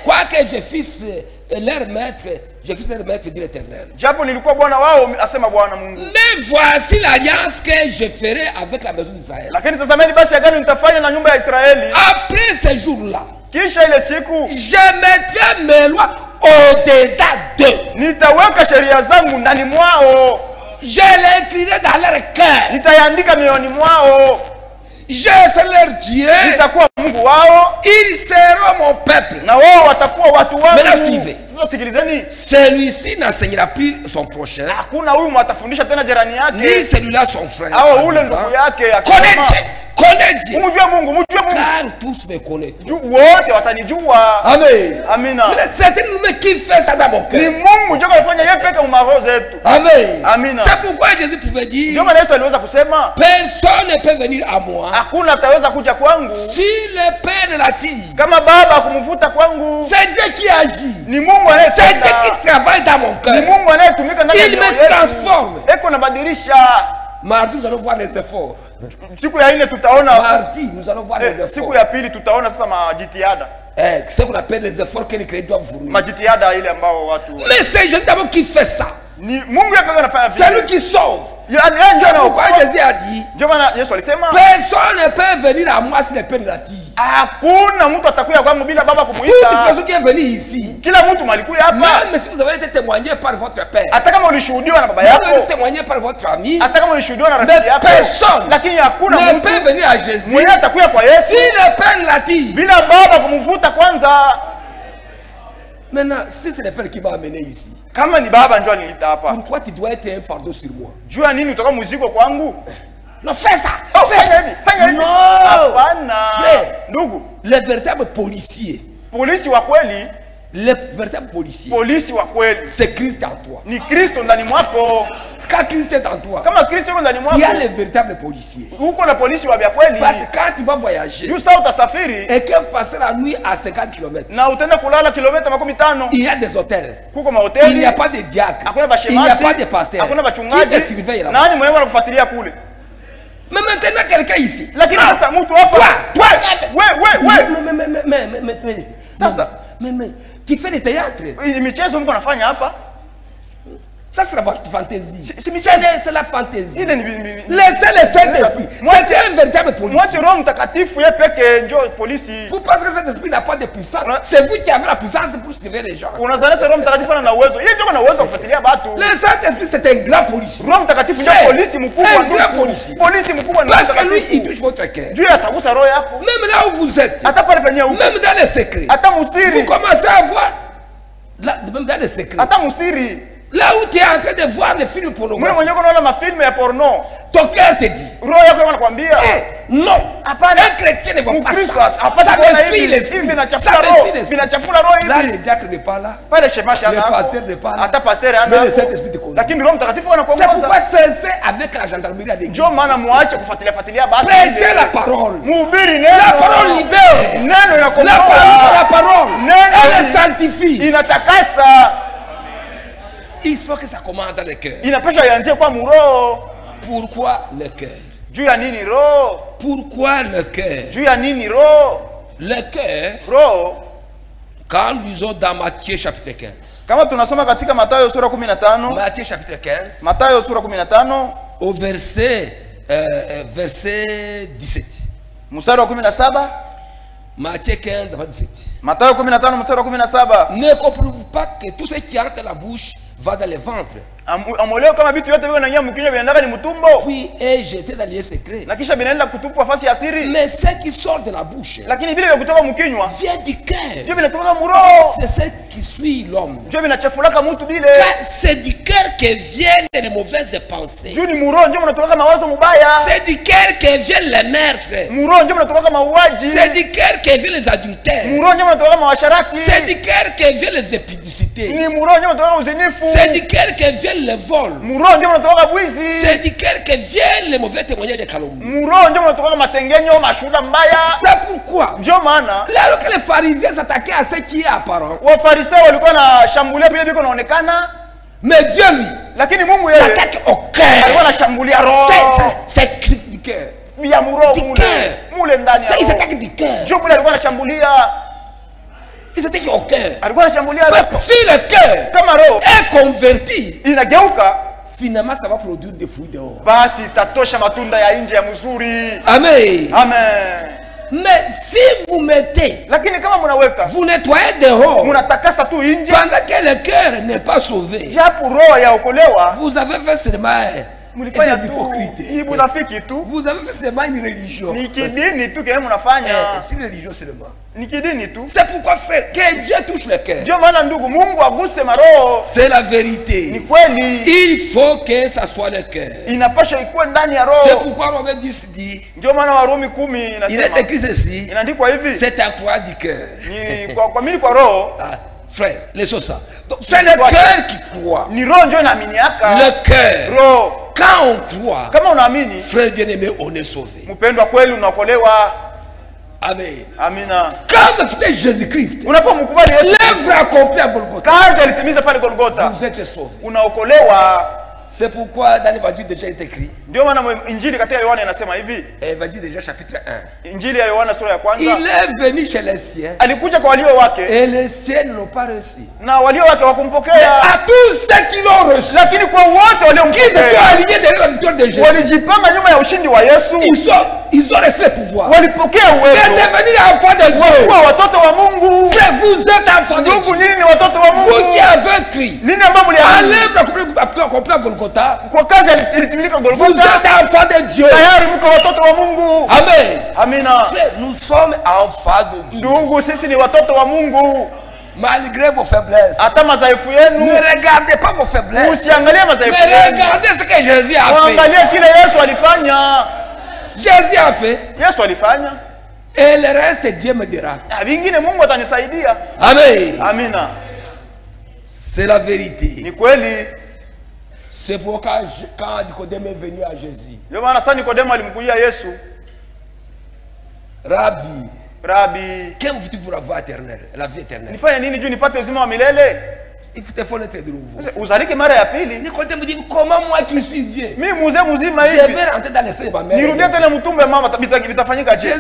Quoique je fisse leur maître, dit l'Éternel. japo nilikuwa bwana wao, asema Bwana Mungu. Mais voici l'alliance que je ferai avec la maison d'Israël. Lakini tazameni basi agano nitafanya na nyumba ya Israeli. Après ces jours-là, Kisha ile siku je mettrai mes lois au-dedans d'eux. nitaweka sheria zangu ndani mwao, Je les écrirai dans leur cœur. nitayaandika mioyoni mwao, Je serai leur Dieu. nitakuwa Mungu wao, Ils seront mon peuple. na wao watakuwa watu wangu. Maintenant suivez. Sasa sikilizeni, Celui-ci n'enseignera plus son prochain, hakuna huyu mwatafundisha tena jirani ni yake celui-là son frère. au ule ndugu yake. Connais Dieu. Connais Dieu. Mjue Mungu, mjue Mungu. Car tous me connaissent. Wote watanijua. Amen. Amina. C'est une qui fait ça dans mon Ni cœur. Mungu ndio anafanya yeye peke mumaro zetu. Amen. Amina. C'est pourquoi Jésus pouvait dire, Ndio maana Yesu aliweza kusema, personne ne peut venir à moi hakuna ataweza kuja kwangu si le Père ne l'attire. kama Baba akumvuta kwangu. C'est Dieu qui agit. Ni Mungu C'est Dieu anayetenda. qui travaille dans mon Ni cœur. Mungu anayetumika ndani ya Il mioyo me yetu. transforme. Eko nabadilisha. Mardi, nous allons voir les efforts. Siku ya nne tutaona, Mardi, nous allons voir les efforts. siku ya pili tutaona sasa majitihada. Ce qu'on appelle les efforts que les chrétiens doivent fournir. Majitihada ile ambao watu. Mais c'est Jésus d'abord qui fait ça. Ni Mungu yeye anafanya C'est lui vile. qui sauve. C'est Pourquoi Jésus a dit, ndio maana Yesu alisema, personne ne peut venir à moi si le Père ne l'attire. hakuna mtu atakuja kwangu bila Baba Toute kumuita. personne qui est venue ici, Kila mtu malikuya hapa. même si vous avez été témoigné par votre père, Hata kama ulishuhudiwa na baba vous avez été yako, témoigné par votre ami, hata kama ulishuhudiwa na mais rafiki yako, personne lakini hakuna ne mtu peut venir à Jésus mwenye atakuja kwa si Yesu le Père ne l'attire. bila Baba kumvuta kwanza. Maintenant, si c'est le Père qui m'a amené ici, Kama ni Baba njoo aliniita hapa, pourquoi tu dois être un fardeau sur moi? jua nini utakuwa mzigo kwangu? Non, fais ça! Oh, Fais fanya ça! hivi, fanya hivi. Non! Hapana. Frère. Ndugu, Les véritables policiers, polisi wa kweli, les véritables policiers, polisi wa kweli c'est Christ en toi. ni Kristo ndani mwako. Quand Christ est en toi, Kama Kristo yuko ndani il y a mwako, les véritables policiers. uko na polisi wa vya kweli. Parce que quand tu vas voyager Juu saa utasafiri et que passer la nuit à 50 km, na utaenda kulala kilomita 15, il y a des hôtels. kuko Il n'y mahoteli, a pas de diacre. hakuna Il n'y a bashemasi, pas de pasteur. hakuna Qui te bachungaji. surveille là-bas. Nani mwenye anakufuatilia kule? Mais maintenant, quelqu'un ici. Lakini sasa mtu hapa, Toi, we sasa mais, tu fais des théâtres. hii michezo mko nafanya hapa, Ça, c'est la fantaisie. C'est C'est la fantaisie. ile ni Laissez le Saint-Esprit. C'est un véritable mwache policier. Roho Mtakatifu yeye peke njoo polisi. Vous pensez que cet esprit n'a pas de puissance? C'est vous qui avez la puissance pour suivre les gens. Unazana Roho Mtakatifu ana uwezo. Yeye ndio ana uwezo wa kufuatilia watu. Le Saint-Esprit, c'est un grand policier. Roho Mtakatifu ndio C'est polisi mkubwa un grand ndugu. policier. Polisi mkubwa ni Parce que lui, il Mtakatifu. touche votre cœur. Dieu atagusa roho yako. Même là où vous êtes, Hata pale penye huko. même dans les secrets, Hata vous musiri. commencez à voir, là, même dans les secrets, Hata musiri. là où tu es en train de voir les films Mwenye pornographiques, mwenye unaona mafilmu ya porno. ton cœur te dit, Roho yako inakwambia, non, Un chrétien ne va pas ça. Ça me suit l'esprit. Ça me suit l'esprit. Là, le diacre n'est pas là. Le pasteur n'est pas là. Mais le Saint-Esprit te conduit. C'est pourquoi cesser avec la gendarmerie à l'église. Prêchez la parole. La parole libère. La parole. Elle sanctifie. Il faut que ça commence dans le cœur. Pourquoi le cœur? Pourquoi le cœur? Le cœur, quand nous lisons dans Matthieu chapitre 15. Matthieu chapitre 15. Au verset 17. Matthieu 15, 17. Ne comprenez-vous pas que tout ce qui entre la bouche va dans le ventre, puis est jeté dans les secrets. Mais ce qui sort de la bouche vient du cœur. C'est ce qui suit l'homme. C'est du cœur que viennent les mauvaises pensées. C'est du cœur que viennent les meurtres. C'est du cœur que viennent les adultères. C'est du cœur que viennent les épidicités. C'est du cœur que viennent les vols. C'est du cœur que viennent les mauvais témoignages de calomnie. C'est pourquoi, là que les pharisiens s'attaquaient à ce qui est apparent, mais Dieu lui s'attaque au cœur. C'est du cœur. Il s'attaque du cœur. Il s'attaque au cœur. Si le cœur est converti, finalement ça va produire des fruits dehors. Amen. Mais si vous mettez, vous nettoyez dehors, pendant que le cœur n'est pas sauvé, vous avez fait seulement des hypocrites. Vous avez fait seulement une religion. C'est une religion seulement. C'est pourquoi, frère, que Dieu touche le cœur. C'est la vérité. Il faut que ça soit le cœur. C'est pourquoi Romains 10 dit, il est écrit ceci, c'est un croix du cœur. Frère, laissons ça. C'est le cœur qui croit. Le cœur. Quand on croit, frère bien-aimé, on est sauvé. Amen. Quand c'était Jésus-Christ, l'œuvre accomplie à Golgotha, vous êtes sauvés. C'est pourquoi dans l'évangile déjà est écrit. Évangile déjà chapitre 1. Il est venu chez les siens. Et les siens ne l'ont pas reçu. Mais à tous ceux qui l'ont reçu, qui se sont alignés derrière la victoire de Jésus, ils ont reçu le pouvoir de devenir enfants de Dieu. C'est vous êtes enfants de Dieu. Vous qui avez cru à l'œuvre accomplie à Golgotha, vous êtes enfants de Dieu. Amen. Nous sommes enfants de Dieu. Malgré vos faiblesses, ne regardez pas vos faiblesses, mais regardez ce que Jésus a fait. Jésus a fait. Et le reste, Dieu me dira. Amen. C'est la vérité. C'est pourquoi quand Nicodème est venu à Jésus, Rabbi, qu'est-ce que vous dites pour avoir la vie éternelle? Il faut naître de nouveau. Nicodème dit, comment moi qui suis vieux, je vais rentrer dans l'esprit de ma mère? Jésus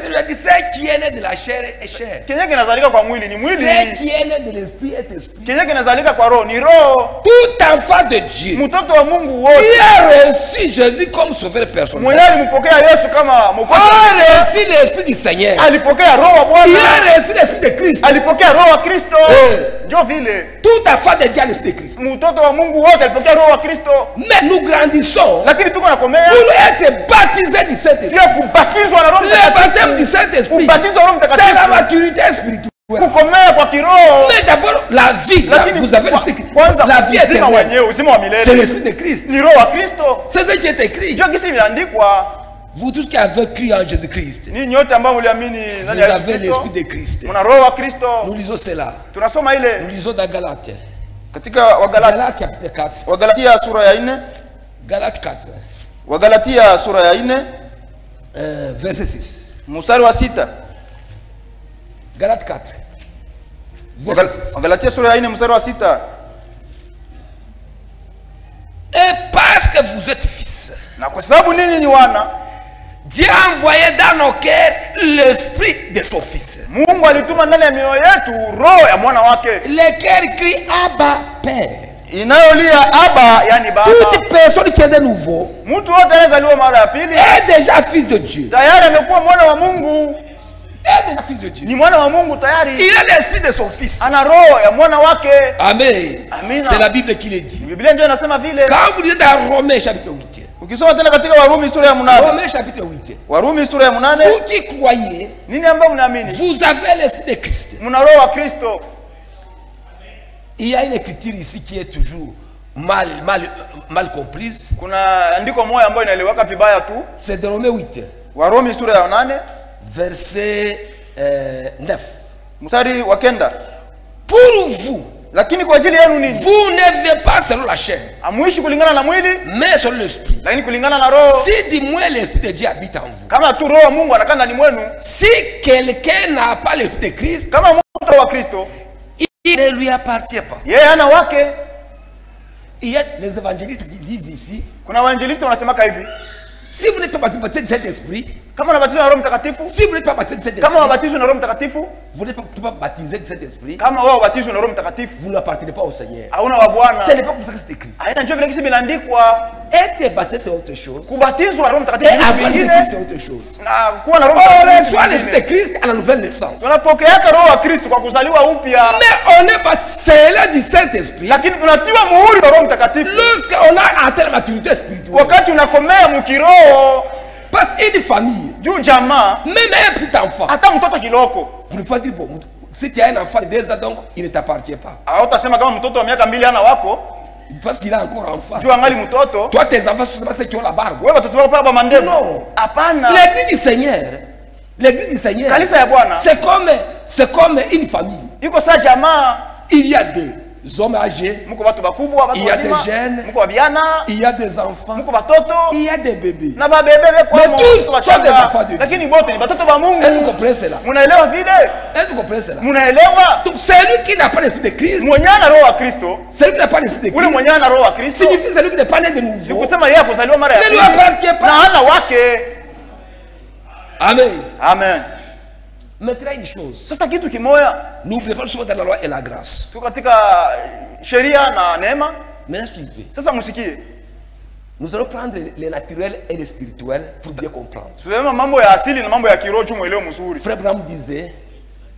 lui a dit, ce qui est né de la chair est chair. Ce qui est né de l'esprit est esprit. Tout enfant de Dieu qui a reçu Jésus comme sauveur personnel, a reçu l'esprit du Seigneur, il a reçu l'esprit de Christ. Tout enfant de Dieu a l'esprit de Christ. Mais nous grandissons pour être baptisés du Saint-Esprit. Le baptême du Saint-Esprit, c'est la maturité spirituelle. Mais d'abord, la vie, vous avez l'esprit de Christ. La vie éternelle, c'est l'esprit de Christ. C'est ce qui est écrit. Vous tous qui avez cru en Jésus-Christ, Ni nyote ambao mliamini vous ndani ya Yesu avez Kristo. l'esprit de Christ. Muna roho wa Kristo. Nous lisons cela. Tunasoma Nous ile lisons dans Galates. katika Wagalatia. Galates chapitre 4. Wagalatia sura ya 4. Galates 4. Wagalatia sura ya 4 verset 6. mstari wa 6. Galates 4. Verset 6. Wagalatia sura ya 4 mstari wa 6. Et parce que vous êtes fils, Na kwa sababu ninyi ni wana, Dieu a envoyé dans nos cœurs l'esprit de son fils. Mungu alituma ndani ya mioyo yetu roho ya mwana wake. Le cœur crie Abba, Père. Inayolia Aba, yani baba. Toute personne qui est de nouveau Mtu wote anayezaliwa mara ya pili est déjà fils de Dieu. tayari amekuwa mwana wa Mungu. Est déjà fils de Dieu. Ni mwana wa Mungu tayari. Il a l'esprit de son fils. Ana roho ya mwana wake. Amen. Amina. C'est la Bible qui le dit. Biblia ndio inasema vile. Quand vous lisez dans Romains chapitre 8. Ukisoma tena katika Warumi sura ya 8. Romains chapitre 8. Warumi sura ya 8. Vous qui croyez, Nini ambao mnaamini? vous avez l'esprit de Christ. Mna roho wa Kristo. Il y a une écriture ici qui est toujours mal comprise. Kuna andiko moja ambayo inaeleweka vibaya tu. C'est de Romains 8. Warumi sura ya 8 verset 9. mstari wa 9. Pour vous, Lakini kwa ajili yenu nini? vous ne vivez pas selon la chair, Amuishi kulingana na mwili, mais selon l'esprit. lakini kulingana na roho. Si du moins l'esprit de Dieu habite en vous. Kama tu roho wa Mungu anakaa ndani mwenu, Si quelqu'un n'a pas l'esprit de Christ, kama mtu wa Kristo, il ne lui appartient pas. yeye hana wake. Il y a les évangélistes qui disent ici, Kuna wainjilisti wanasemaka hivi, si vous n'êtes pas baptisé de cet esprit, kama unabatizwa na Roho Mtakatifu, si vous n'êtes pas baptisé de cet kama esprit, wabatizwa na Roho Mtakatifu, vous n'êtes pas baptisé de cet esprit, kama wao wabatizwa na Roho Mtakatifu, vous n'appartenez pas au Seigneur. hauna wa Bwana. Ce n'est pas comme ça que c'est écrit. Haina njoo vile kisi imeandikwa. Être baptisé c'est autre chose. Kubatizwa na Roho Et Mtakatifu ni avoir l'esprit de vingine, Christ c'est autre chose. na kuwa na Roho On Mtakatifu. reçoit l'esprit de Christ à la nouvelle naissance. Tunapokeaka roho wa Kristo kwa kuzaliwa upya, Mais on est baptisé du Saint-Esprit lakini tunatiwa muhuri wa Roho Mtakatifu lorsqu'on a atteint la maturité spirituelle. wakati unakomea mkiroho. Parce qu'une famille, Juu jamaa, même un petit enfant, hata mtoto kiloko, vous ne pouvez pas dire, bon, si tu as un enfant de 2 ans, donc il ne t'appartient pas. hautasema kama mtoto wa miaka 2 hana wako, Parce qu'il a encore enfant. juu angali mtoto. Toi, tes enfants, ce sont ceux qui ont la barbe. Wewe watoto wako baba mandevu. Non. Hapana. L'église du Seigneur, Kanisa ya Bwana c'est comme une famille. iko saa jamaa, Il y a des hommes âgés, mko watu bakubwa, watu Il y a wazima, des jeunes. mko wabiana, il y a des enfants, mko watoto il y a des bébés. na babebe kwa Mais Mungu, tous watu sont des wachanga. enfants de Dieu. Lakini bote ni watoto wa Mungu. Est-ce que vous comprenez cela? Munaelewa vile? Est-ce que vous comprenez cela? Munaelewa? Donc celui qui n'a pas l'esprit de Christ, Mwenye ana roho wa Kristo, celui qui n'a pas l'esprit de ule Christ, mwenye ana roho wa Kristo, signifie celui qui n'est pas né de ni nouveau, kusema yeye akuzaliwa mara ya ne lui pili. appartient Na pas. hana wake. Amen. Amen. Maintenant une chose, Sasa kitu kimoya, n'oubliez pas, nous sommes dans la loi et la grâce. tuko katika sheria na neema. Maintenant suivez. Sasa msikie. Nous allons prendre le naturel et le spirituel pour bien comprendre. Tunasema mambo ya asili na mambo ya kiroho tu muelewe mzuri. Frère Branham disait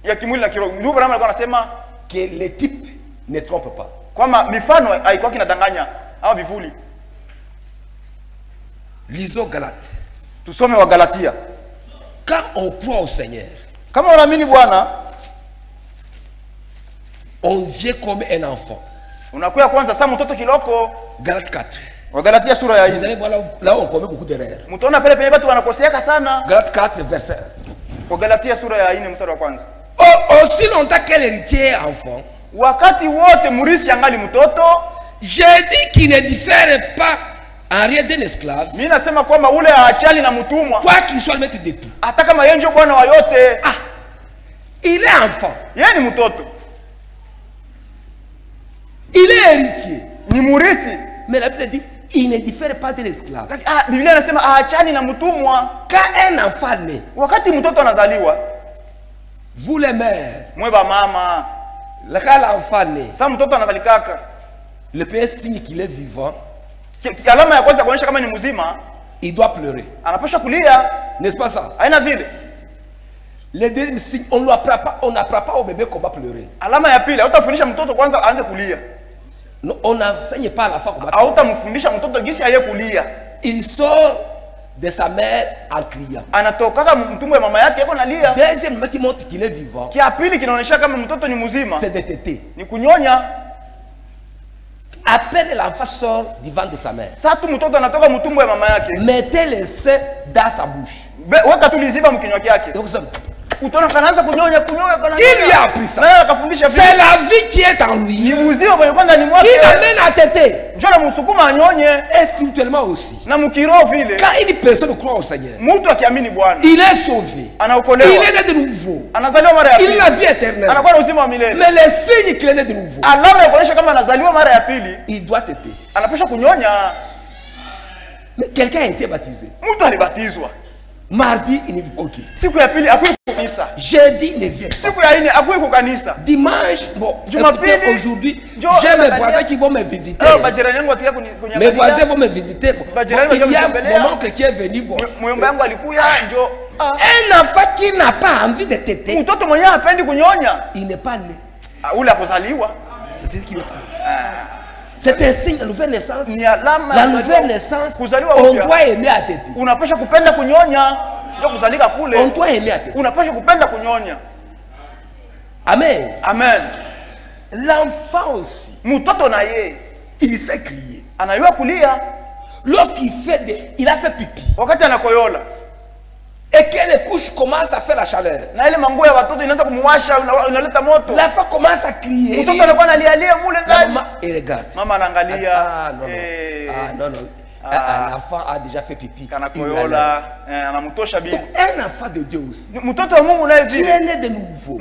Ya kimwili na kiroho. Ndugu Branham alikuwa anasema que les types ne trompent pas. kwamba mifano haikuwa kinadanganya ama vivuli. Lisons Galates. Tusome wa Galatia. Quand on croit au Seigneur, Kama unaamini Bwana, on vient comme un enfant. unakuwa kwanza sasa mtoto kiloko. Galates 4. Wa Galatia sura ya Vous 4. allez voir là où on commet beaucoup d'erreurs. Mtaona pale penye watu wanakoseaka sana. Galates 4, verset 1. Wa Galatia sura ya 4 mstari wa kwanza. Aussi longtemps que l'héritier est enfant, Wakati wote murisi angali mtoto, j'ai dit qu'il ne diffère pas en rien d'un esclave, mimi nasema kwamba ule haachali na mtumwa, quoi qu'il soit le maître de tout. hata kama yeye ndio bwana wa yote. Ah, il est enfant, Yeye ni mtoto, il est héritier. ni murisi. Mais la Bible dit il ne diffère pas d'un esclave. Biblia inasema haachali na mtumwa. Quand un enfant naît, Wakati mtoto anazaliwa, vous les mères, mwe ba mama, quand l'enfant naît, sasa mtoto anazalikaka, le père signe qu'il est vivant, alama ya kwanza kuonyesha kama ni mzima, il doit pleurer. anapaswa kulia. N'est-ce pas ça? Haina vile. Le deuxième signe, on n'apprend pas au bébé comment pleurer. Alama ya pili, hautafundisha mtoto kwanza aanze kulia. Non, on n'enseigne pas à la fois comment pleurer. Hautamfundisha mtoto jinsi aye kulia. Il sort de sa mère en criant. Anatokaka mtumbo ya mama yake yako nalia. Deuxièmement, qui montre qu'il est vivant, Kia pili kinaonyesha kama mtoto ni mzima, c'est de téter. ni kunyonya. À peine l'enfant sort du ventre de sa mère. Sasa tu mtoto anatoka mtumbo ya mama yake. Mettez le sein dans sa bouche. Weka tu liziba mkinywa yake. Donc ça. Utaona kanaanza kunyonya kana. Qui lui a appris ça? C'est la vie qui est en lui. Ni uzima kwa kwenda ni mwake. Qui l'amène à téter. Njoo na msukuma anyonye. Et spirituellement aussi. Na mkiroho vile. Quand une personne croit au Seigneur, mtu akiamini Bwana, il est sauvé. Anaokolewa. Il est né de nouveau. Anazaliwa mara ya pili. Il a la vie éternelle. Anakuwa na uzima wa milele. Mais les signes qu'il est né de nouveau. Alama ya kuonyesha kama anazaliwa mara ya pili, il doit téter. Anapaswa kunyonya. Mais quelqu'un a été baptisé. Mtu alibatizwa. Mardi, il ne vient pas au culte. Siku ya pili akui kukanisa. Jeudi, il ne vient pas. Siku ya ine akui kukanisa. Dimanche, bon, aujourd'hui, j'ai mes voisins qui vont me visiter. Mes voisins vont me visiter. Bon, il y a mon oncle qui est venu. Bon. Un enfant qui n'a pas envie de téter, il n'est pas né. C'est-à-dire qu'il n'est pas né. C'est un signe de nouvelle naissance. La nouvelle naissance, on doit aimer à téter. On doit aimer à téter. Amen. Amen. L'enfant aussi, il sait crier. Lorsqu'il fait il a fait pipi. Et que les couches commencent à faire la chaleur. L'enfant commence à crier. La maman, il regarde. Non. L'enfant a déjà fait pipi. Un enfant de Dieu aussi. Qui est né de nouveau.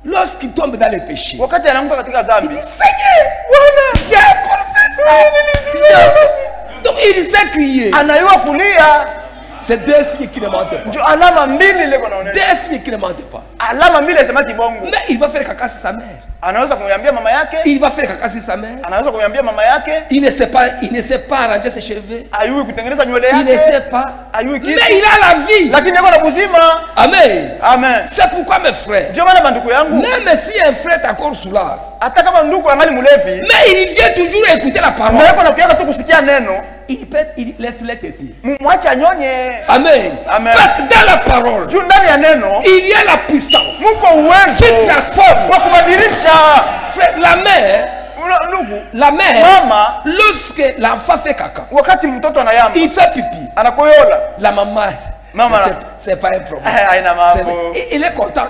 Lorsqu'il tombe dans le péché, il dit Seigneur, j'ai encore fait ça. Donc il sait crier. C'est deux signes qui ne mentent pas. Deux signes qui ne mentent pas. Mais il va faire caca sur sa mère. Il va faire caca sur sa mère. Il ne sait pas arranger ses cheveux. Il ne sait pas. Mais il a la vie. Amen. Amen. C'est pourquoi mes frères, même si un frère est encore sous l'art, mais il vient toujours écouter la parole. Il laisse les téter. Amen. Amen. Parce que dans la parole, il y a la puissance qui transforme. La mère, lorsque l'enfant fait caca, il fait pipi. La maman, c'est pas un problème. Il est content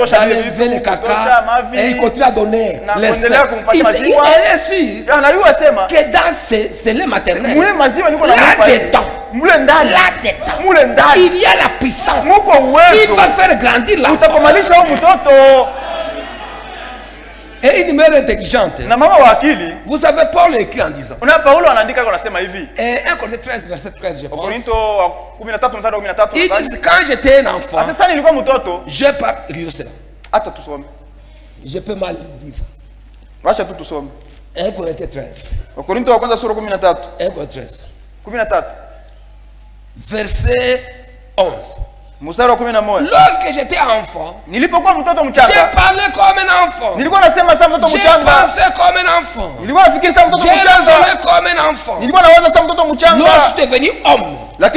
d'enlever le caca et il continue à donner les seins. Elle est sûre que dans ce lait maternel, là-dedans, il y a la puissance qui va faire grandir l'enfant. Et une mère intelligente. Vous savez, Paul écrit en disant. Et 1 Corinthiens 13, verset 13, je pense. Il dit quand j'étais un enfant, je parle. Je peux mal dire ça. 1 Corinthiens 13. 1 Corinthiens 13. Verset 11. Lorsque j'étais enfant, j'ai parlé comme un enfant. J'ai pensé comme un enfant. J'ai raisonné comme un enfant. Lorsque je suis devenu homme, j'ai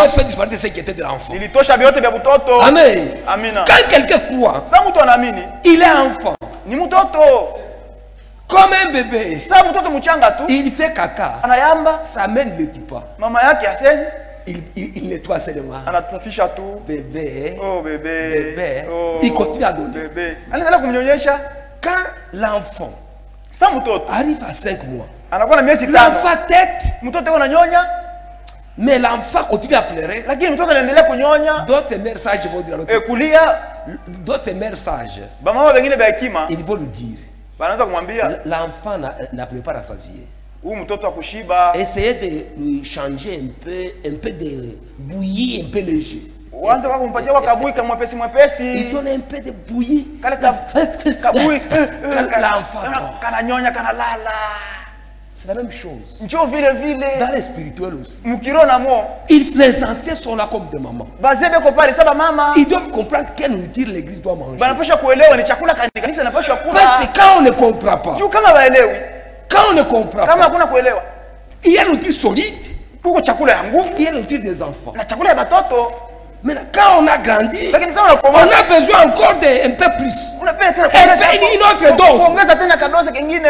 fait disparaître ce qui était de l'enfant. Amen. Quand quelqu'un croit, il est enfant. Comme un bébé, il fait caca. Sa mère ne le tue pas. Il nettoie seulement. Bébé. Oh bébé. Bébé. Oh, il continue à donner. Bébé. Quand l'enfant arrive à 5 mois, l'enfant tête. Mais l'enfant continue à pleurer. D'autres mères sages vont dire. D'autres mères sages, ils vont lui dire. L'enfant n'a plus pas rassasié. Essayez de lui changer un peu de bouillie, un peu léger. Il donne un peu de bouillie. L'enfant. C'est la même chose. Dans les spirituels aussi. Les anciens sont là comme des mamans. Ils doivent comprendre quelle nourriture l'église doit manger. Parce que quand on ne comprend pas, quand on ne comprend pas, il y a une nourriture solide, il y a une nourriture des enfants. Maintenant, quand on a grandi, on a besoin encore d'un peu plus. Une autre dose.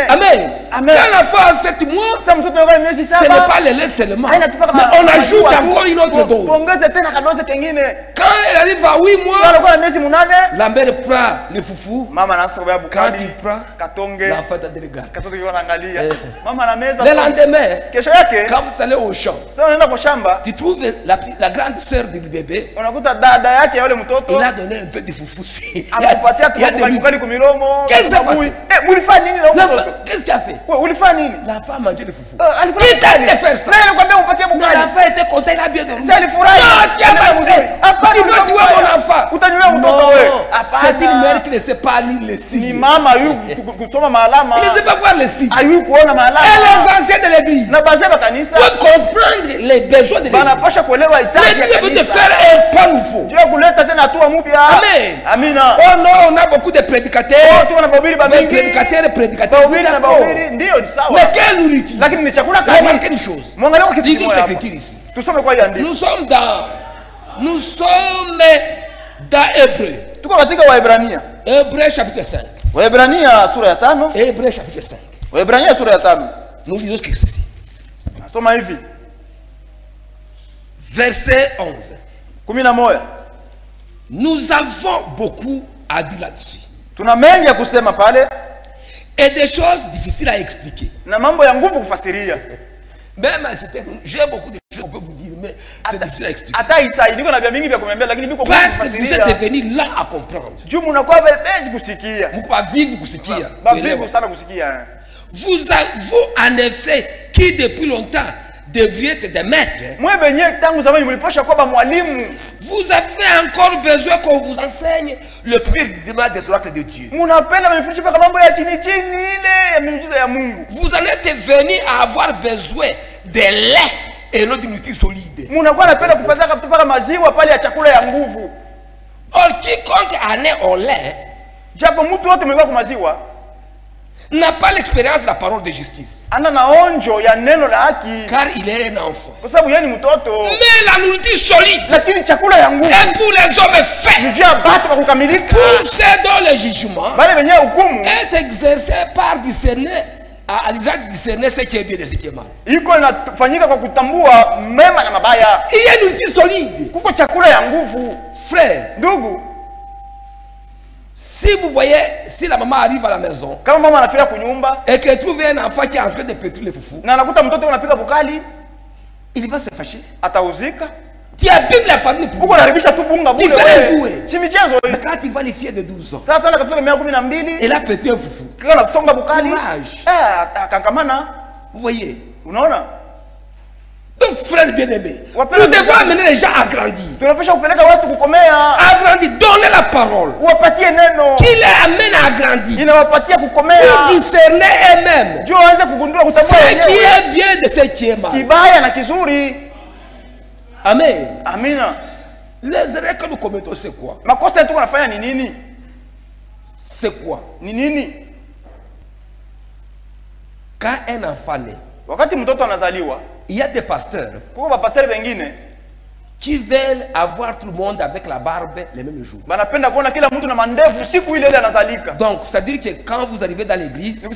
Amen. Quand la fois a 7 mois, ce n'est pas le lait seulement. Mais on ajoute encore une autre dose. Quand elle arrive à 8 mois, la mère prend le foufou. Quand il prend, l'enfant est dans le regard. Le lendemain, quand vous allez au champ, tu trouves la grande sœur du bébé. Il a donné un peu de foufou. Qu'est-ce qu'il a fait? La femme a mangé le foufou. Qui t'a dit de faire ça? La femme était contente, il a bien dormi. Tu veux tuer mon enfant? Non, c'est une mère qui ne sait pas lire les signes. Il ne sait pas voir les signes. Et les anciens de l'église doivent comprendre les besoins de l'église. Dieu veut te faire un pas nouveau. Amen. Oh non, on a beaucoup de prédicateurs. Prédicateurs. Mais quelle nourriture? Remarquez une chose. Nous sommes dans Hébreu. Hébreu chapitre 5. Hébreu chapitre 5. Nous lisons ce ceci. Verset 11. Nous avons beaucoup à dire là-dessus. Et des choses difficiles à expliquer. Même j'ai beaucoup de choses qu'on peut vous dire, mais c'est difficile à expliquer. Parce que vous êtes devenus là à comprendre. Vous, en effet, qui depuis longtemps devriez être des maîtres, vous avez encore besoin qu'on vous enseigne le premier rudiment des oracles de Dieu. Vous en êtes venu à avoir besoin de lait et non d'une nourriture solide. Or, quiconque en est au lait n'a pas l'expérience de la parole de justice. Car il est un enfant. Mais la nourriture solide est pour les hommes faits, pour ceux dont le jugement est exercé par discerner, à discerner ce qui est bien et ce qui est mal. Il y a une nourriture solide. Frère, si vous voyez, si la maman arrive à la maison et qu'elle trouve un enfant qui est en train de pétrir les foufous, il va se fâcher. Tu abîmes la famille pour tu fais jouer. Mais quand tu vois les filles de 12 ans, elle a pété un foufou. Courage. Vous voyez? Donc, frère bien-aimé, nous devons amener les gens à grandir. Agrandir, donner la parole. Qui les amène à grandir. Pour discerner eux-mêmes ce qui est bien de ce qui est mal. Amen. Les erreurs que nous commettons, c'est quoi? C'est quoi? Quand un enfant naît, il y a des pasteurs qui veulent avoir tout le monde avec la barbe les mêmes jours. Donc, c'est-à-dire que quand vous arrivez dans l'église,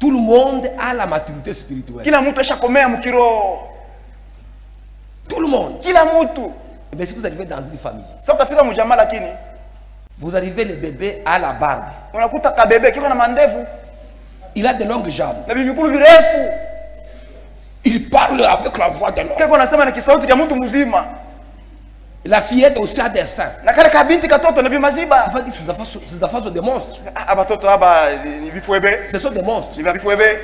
tout le monde a la maturité spirituelle. Tout le monde. Mais si vous arrivez dans une famille, vous arrivez, le bébé à la barbe. Il a de longues jambes. Il parle avec la voix de l'homme. La fillette aussi a des seins. Il va dire ces enfants sont des monstres. Ce sont des monstres.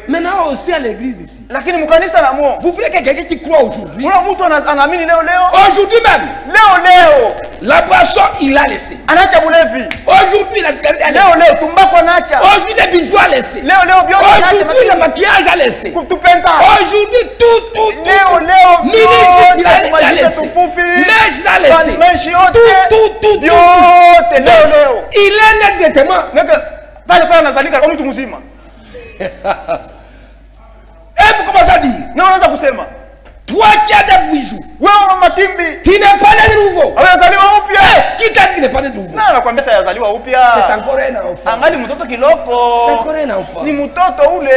Maintenant aussi à l'église ici. Vous voulez que quelqu'un qui croit aujourd'hui. Aujourd'hui même. La boisson il a laissé. Aujourd'hui la cigarette a laissé. Aujourd'hui les bijoux a laissé. Aujourd'hui le maquillage a laissé. Aujourd'hui tout. Il a laissé. Mais je l'ai laissé. Tout. Il est directement. Et vous commencez à dire Toi qui as des bijoux. Wewe matimbi. Qui n'est pas né de nouveau. Amezaliwa upya. Qui t'a dit qu'il n'est pas né de nouveau? Na nakwambia sasa yazaliwa upya. C'est encore un enfant. Angali mtoto kiloko. C'est encore un enfant. Ni mtoto ule.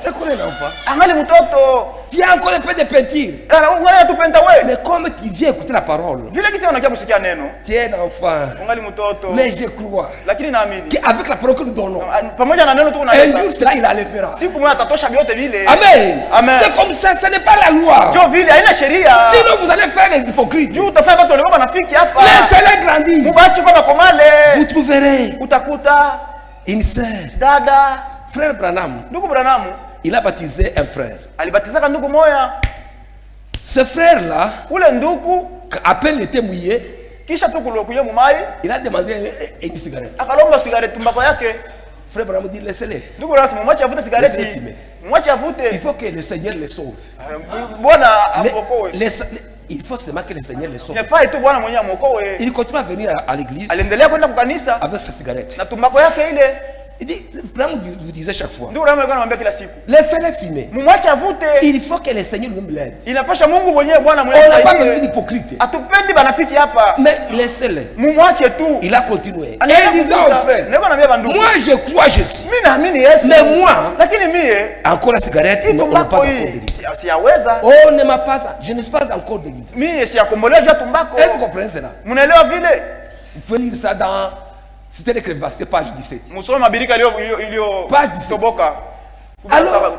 C'est encore un enfant. Angali mtoto. Tu as encore un peu de peinture. Wewe tupenda wewe. Mais comme tu viens écouter la parole. Vile kisi unakia kusikia neno. Tu es un enfant. Angali mtoto. Mais je crois. Lakini naamini. Qu'avec la parole que nous donnons. Pamoja na neno tu Un jour cela il enlèvera. Siku moja atatosha vyote vile. Amen. Amen. C'est comme ça, ce n'est pas la loi. Jo vile haina sheria. Sinon vous allez faire les hypocrites. Juu utafanya watu walikuwa wanafiki hapa. Laissez-les grandir. Mubachi kwa makomale. Vous trouverez Utakuta une sœur. dada. Frère Branham. Ndugu Branham. Il a baptisé un frère. Alibatizaka ndugu moya. Ce frère-là, Ule ndugu à peine il était mouillé, kisha tu kulokuye mumai. il a demandé une cigarette. Akalomba sigareti tumbako yake. Frère Branham dit laissez-les. Ndugu rasmi mwache avute sigareti. Laissez-les fumer. Mwache avute. Il faut que le Seigneur les sauve. Bwana amokoe. Il faut seulement que le Seigneur les sauve. Inafaa tu Bwana mwenyewe amokoe. Il continue à venir à l'église Aliendelea kwenda kukanisa avec sa cigarette. na tumbako yake ile. Il dit, Branham lui disait chaque fois, Ndugu Branham alikuwa anamwambia kila siku. laissez-les fumer. Mwache avute. Il faut que le Seigneur lui l'aide. Inapasha Mungu mwenyewe Bwana On n'a pas besoin mwenyewe. d'hypocrite. Atupendi banafiki hapa. Mais laissez-les. Mumwache tu. Il a continué. Et il disait aux frères, Niko naambia bandugu. moi je crois Jésus. Mimi naamini Yesu. Mais moi, Lakini mie encore la cigarette, on n'a pas tumbako encore hii délivré. siyaweza. On ne m'a pas, je ne suis pas encore délivré. Mie siyakombolea juu ya tumbako. Est-ce que vous comprenez cela? Mnaelewa vile? Vous pouvez lire ça dans Cité des Crévassiers, page 17. Musome mabirika ilio Page 17. soboka. Alors,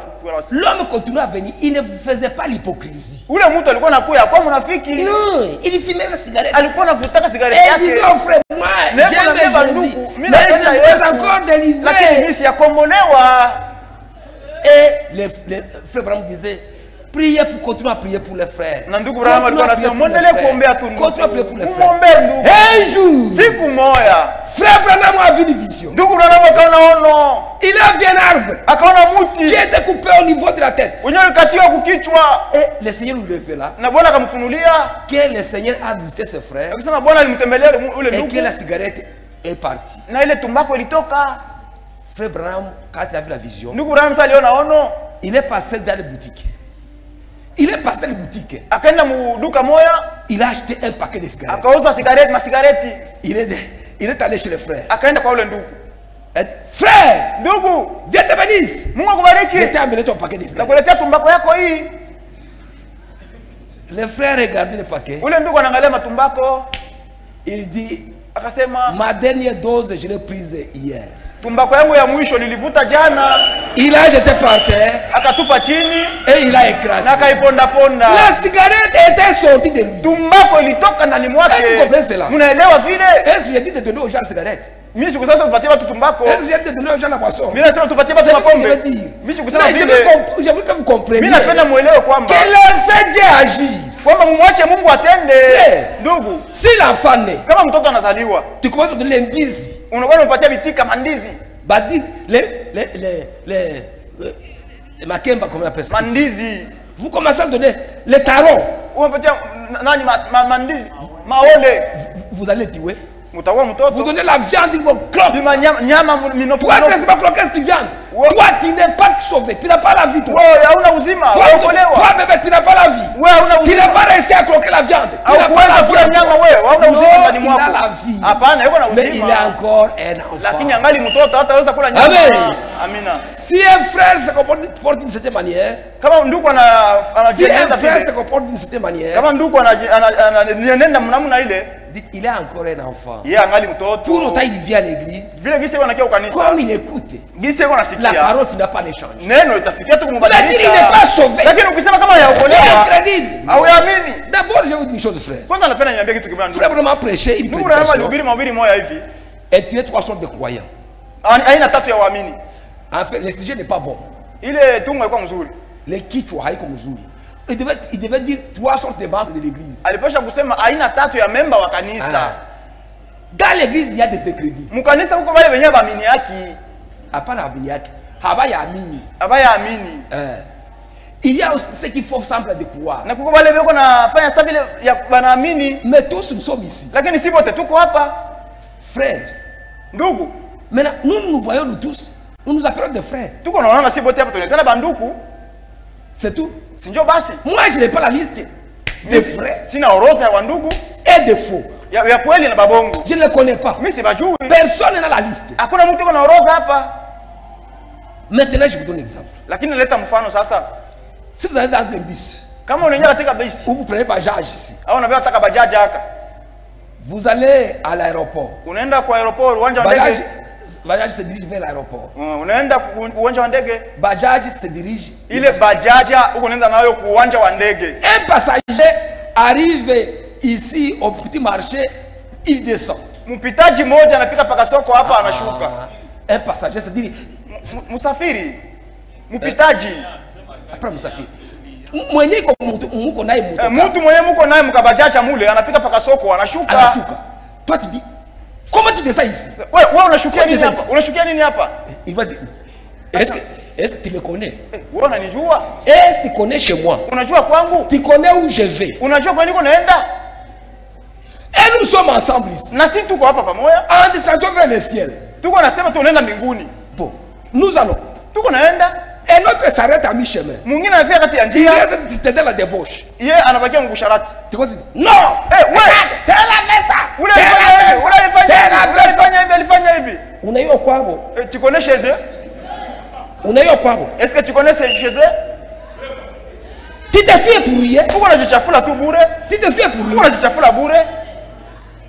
l'homme continue à venir, il ne faisait pas l'hypocrisie. Ule mtu alikuwa anakuya kwa mnafiki. Non, il fumait sa cigarette. Alikuwa anavutaka Et sigareti il disait yake. aux frères, moi, j'aime Jésus, Mimi mais je napenda ne suis Yesu. pas encore Lakini délivré. mimi siyakombolewa. Et les frères Branham disaient, priez pour continuer à prier pour les frères. Na ndugu Branham alikuwa anasema muendelee kuombea tu ndugu. Continuez à prier pour les frères. Muombe ndugu. Un jour, Siku moja. frère Branham a vu une vision. Ndugu Branham akaona ono. Il a vu un arbre Akaona muti. qui était coupé au niveau de la tête. Wenyewe katiwa kukichwa. Et le Seigneur lui révéla Na Bwana akamfunulia. que le Seigneur a visité ses frères Akisema Bwana alimtembelea ule et ndugu. que la cigarette est partie. Na ile tumbako ilitoka. Frère Branham, quand il a vu la vision, Ndugu Branham sasa aliona ono. il est passé dans les boutiques. Il est passé dans les boutiques. Akaenda muduka moya. Il a acheté un paquet de cigarettes. Akauza sigareti na sigareti. Il est allé chez les frères. Akaenda kwa ule ndugu. Il dit, frère, Ndugu, Dieu te bénisse. Mungu Je akubariki. t'ai amené ton paquet de cigarettes. Nakuletea tumbako yako hii. Les frères regardaient le paquet. Ule ndugu anaangalia matumbako. Il dit, Akasema ma dernière dose, je l'ai prise hier. tumbako yangu ya mwisho nilivuta jana. Il a jeté par terre Akatupa chini et il a écrasé. na akaiponda ponda. La cigarette était sortie de lui. Tumbako ilitoka ndani Est-ce que vous mwake. comprenez cela? Mnaelewa vile? Est-ce que j'ai dit de donner aux gens la cigarette? Mimi siku sasa tupatie watu tumbako. Est-ce que j'ai dit de donner aux gens la boisson? Mimi nasema tupatie C'est basi ce que je veux mapombe. dire. Mimi sikusema Mais je vile. veux que vous compreniez Mimi napenda muelewe que kwamba laissez Dieu agir. kwamba mumwache Mungu atende. Frère. Ndugu, Si l'enfant naît, kama mtoto anazaliwa, tu commences à donner l'indice. unakuwa unampatia vitika mandizi. Badiz, les makemba, comme on appelle ça. Mandizi. Vous commencez à donner les tarons. Unapatia nani mandizi? Maole. Vous allez tuer. Mtaua Vous mtoto. donnez la viande, ils vont cloquer. Bima nyama minofu. Toi, tu ne sais pas cloquer cette viande. Ouais. Toi, tu n'es pas sauvé. Tu n'as pas la vie. Toi, Wewe hauna uzima. Unaokolewa. bébé, tu n'as pas la vie. Wewe hauna Tu uzima. n'as pas réussi à cloquer la viande. Tu Au n'as pas kuweza la kula vie. nyama wewe, hauna uzima Non, ndani il mwako. a la vie. Hapana, yuko na Mais il est uzima. encore un enfant. Lakini angali mtoto hataweza kula nyama. Amen. Amina. Si un frère se comporte d'une certaine manière, Kama ndugu si un anajienenda frère se vile. comporte d'une certaine manière, Kama ndugu anajienenda namna ile, dites, il est encore un enfant. yeye angali Pour mtoto. autant, il vient à l'église. Vile gisi yeye anakia kanisa. Comme il écoute, Gisi yeye la anasikia. parole finit par l'échange. Neno itafikia tu Mais il kumbadilisha. n'est pas sauvé. Lakini ukisema kama Il est hayaokolewa, incrédule. hauamini. D'abord, je vais vous dire une chose, frère. Kwanza napenda niambie kitu kimoja ndugu. Frère vraiment prêché une Ndugu Branham prédication alihubiri mahubiri moja hivi. et tirer 3 sortes de croyants. Aina tatu ya waamini. En fait, le sujet n'est pas bon. Ile tungo ilikuwa mzuri. Les kichwa haiko mzuri. Il devait dire 3 sortes de membres de l'église. Alipasha kusema aina tatu ya memba wa kanisa. Dans l'église, il y a des incrédules. Mkanisa huko wale wenyewe waamini yake. Hapana amini yake. Hawayaamini. Hawayaamini. Il y a aussi ceux qui font semblant de croire. Na kuko wale wako nafanya sasa vile ya wanaamini. Mais tous nous sommes ici. Lakini si wote tuko hapa. Frères. Ndugu. Maintenant, nous voyons nous tous. Nous nous appelons des frères. Tuko naona si wote hapa tunaitana banduku. C'est tout. Sinjo basi. Moi, je n'ai pas la liste des vrais. Sina orodha ya wandugu Et des faux. ya kweli na babongo. Je ne les connais pas. Mimi sibajui. Personne n'a la liste. Hakuna mtu kuna orodha hapa. Maintenant, je vous donne un exemple. Lakini naleta mfano sasa. Si vous allez dans un bus, kama unaingia katika basi, ou vous prenez Bajaj ici, au unabeba taka bajaji haka, vous allez à l'aéroport. Unaenda kwa aéroport, uwanja wa ndege. Bajaj se dirige vers l'aéroport. Unaenda uwanja wa ndege. Bajaj se dirige. Ile bajaji uko unaenda nayo kwa uwanja wa ndege. Un passager arrive ici au petit marché, il descend. Mpitaji mmoja anafika paka soko hapa anashuka. Un passager se dirige. Musafiri. Mpitaji. Après musafiri. Mwenye iko muko naye moto. Mtu mwenye muko naye mkabajacha mule anafika paka soko anashuka. Anashuka. Toi tu dis comment tu descends ici? Wewe unashukia nini hapa? Unashukia nini hapa? Il va dire est-ce que tu me connais? Wewe unanijua? Est-ce que tu connais chez moi? Unajua kwangu? Tu connais où je vais? Unajua kwa nini naenda? Et nous sommes ensemble ici. Na sisi tuko hapa pamoja. En descendant vers le ciel. Tuko nasema tunaenda mbinguni. Bon, nous allons. Tuko naenda. Et l'autre s'arrête à mi-chemin. Mwingine anafika kati ya njia. Il est dans la débauche. Yeye anabakia mkusharati. Tu vois? Non! Wewe, tena pesa. Alifanya hivi. Unaiyo kwabo. Tu connais chez eux? Unaiyo kwabo. Est-ce que tu connais chez eux? Tu te fais pour rien. Uko unajichafula tu bure. Tu te fais pour rien. Uko unajichafula bure.